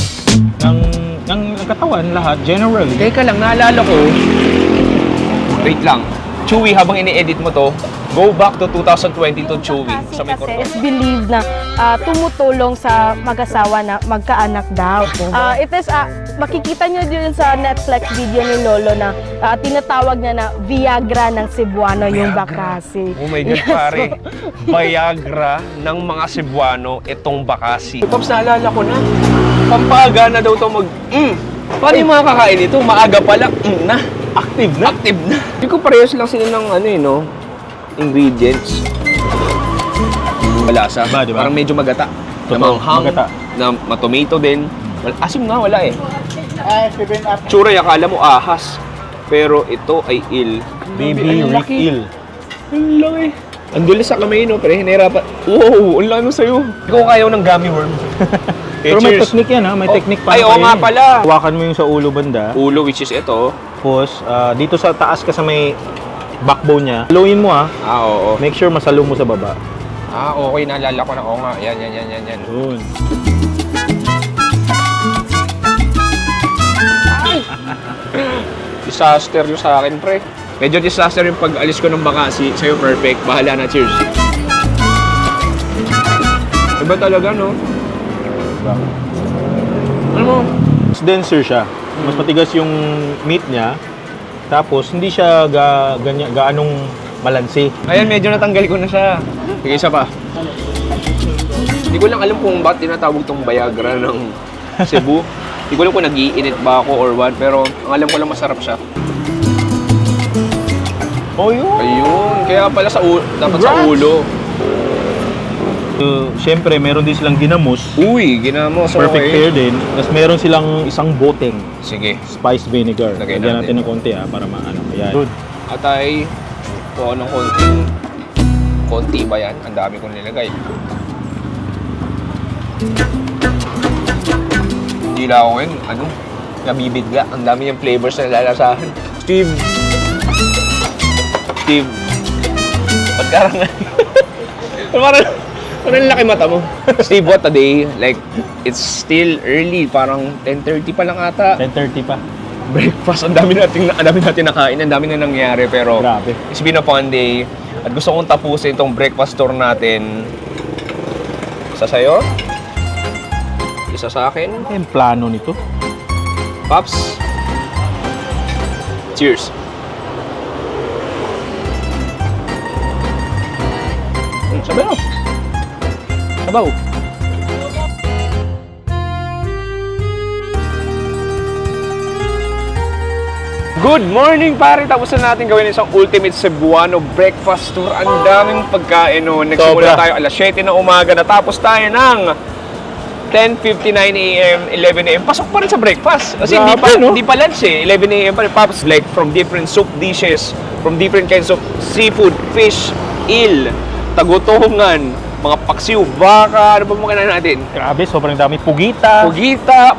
katawan lahat, generally. Teka lang, naalala ko. Wait lang. Chewy, habang ini-edit mo to, go back to 2022 Chewy. Sa may Kasi it's believed na tumutulong sa mag-asawa na magkaanak daw. It is, makikita nyo din sa Netflix video ni Lolo na tinatawag niya na Viagra ng Cebuano yung bakasi. Oh my God, pare. Viagra ng mga Cebuano, itong bakasi. Pops, naalala ko na. Pampaga na daw to Paano yung mga kakain ito? Maaga pa lang. Active na? Active na. Hindi ko parehas lang sila ng ingredients. Malasa. Diba? Parang medyo magata. Na manghang. Magata. Na matomato din. Asim nga, wala eh. Tsura, akala mo ahas. Pero ito ay il. Baby Rick Il. Ang laki. Ang dulis sa kamay, no? Pero hinahirapan. Wow, ang laki nun sa'yo. Ikaw kayaw ng gummy worm. Pero may technique yan, ha? May technique pa. Ay, oo nga pala. Hawakan mo yung sa ulo banda. Ulo, which is ito. Tapos, dito sa taas ka sa may backbone niya. Haluin mo, ha? Oo. Make sure masalo mo sa baba. Okay. Naalala ko na. Oo nga. Yan. Yun. Disaster yung sa akin, pre. Medyo disaster yung pag-alis ko ng bakasi. Sa'yo, perfect. Bahala na. Cheers. Iba talaga, no? Ano mo? Mas denser siya. Mas matigas yung meat niya. Tapos, hindi siya gaanong malansi. Ayan, medyo natanggal ko na siya. Sige, isa pa. Hindi ko lang alam kung bakit tinatawag tong Viagra ng Cebu. Hindi ko alam kung nag-iinit ba ako or what. Pero ang alam ko lang masarap siya. Oh, yun. Ayun. Kaya pala dapat sa ulo. Siyempre, meron din silang ginamos. Uy, ginamos. Perfect pair din. Tapos meron silang isang boteng. Sige. Spice vinegar. Lagyan Lagyan natin natin ng konti, para maano. Ayan. Good. Atay. Kuha ng konti ba yan? Ang dami kong nilagay. Hindi lang ako yun. Nabibigla. Ang dami yung flavors na lalasahan. Steve. Ba't karang Parang laki mata mo. Steve, what a day? Like, it's still early. Parang 10:30 pa lang ata. 10:30 pa. Breakfast. Ang dami natin nakain. Ang dami na nangyari. Pero, grabe. It's been a fun day. At gusto kong tapusin itong breakfast tour natin. Isa sa'yo. Isa sa akin. Yung plano nito. Pops. Cheers. Sabaw. Sabaw. Good morning, pare! Tapos na natin gawin isang ultimate Cebuano breakfast tour. Ang daming pagkain, no? Nagsimula tayo alas 7 ng umaga. Natapos tayo ng 10:59 a.m., 11 a.m. Pasok pa rin sa breakfast. Kasi hindi pa lunch eh. 11 a.m. pa rin. Pops, like from different soup dishes, from different kinds of seafood, fish, eel, tagutongan, mga paksiw, baka, ano pa mga natin? Grabe, sobrang dami. Pugita,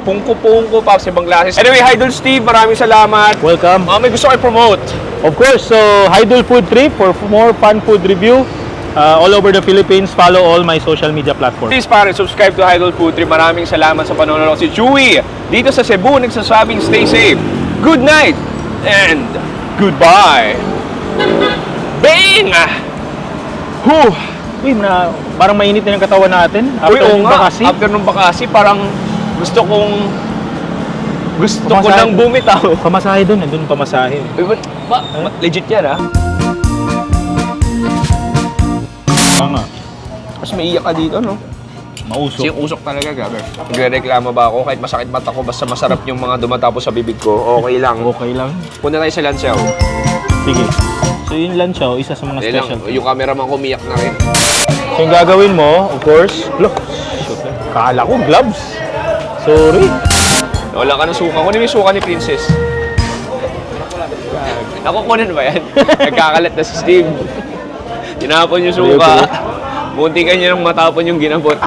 pungko-pungko, Pops, ibang classes. Anyway, Idol Steve, maraming salamat. Welcome. May gusto kayo promote. Of course, so Idol Food Trip for more fun food review. all over the Philippines. Follow all my social media platforms. Please pare, subscribe to Idol Food Trip. Maraming salamat sa panonood. Si Chewy dito sa Cebu nagsasabing stay safe. Good night and goodbye. Bang! Whew! Uy, parang mainit na yung katawan natin. Uy, oo nga. Bakasi. After nung bakasi, parang gusto ko nang bumitaw. Pamasahe doon, nandun pamasahe. Uy, legit yan ha? Nga. Mas maiyak ka dito, no? Mausok. Kasi yung usok talaga, gabi. Nagre-reklamo ba ako kahit masakit mata ko, basta masarap yung mga dumatapos sa bibig ko, okay lang. Okay lang. Punta tayo sa Lansiao. Sige. So yung lansiao, isa sa mga special. Yung cameraman ko umiyak na rin. So yung gagawin mo, of course, look, kala ko gloves. Sorry. Wala ka ng suka. Kunin mo yung suka ni Princess. Nakukunan ba yan? Nagkakalat na si Steve. Tinapon yung suka. Munti ka niya nang matapon yung ginabot.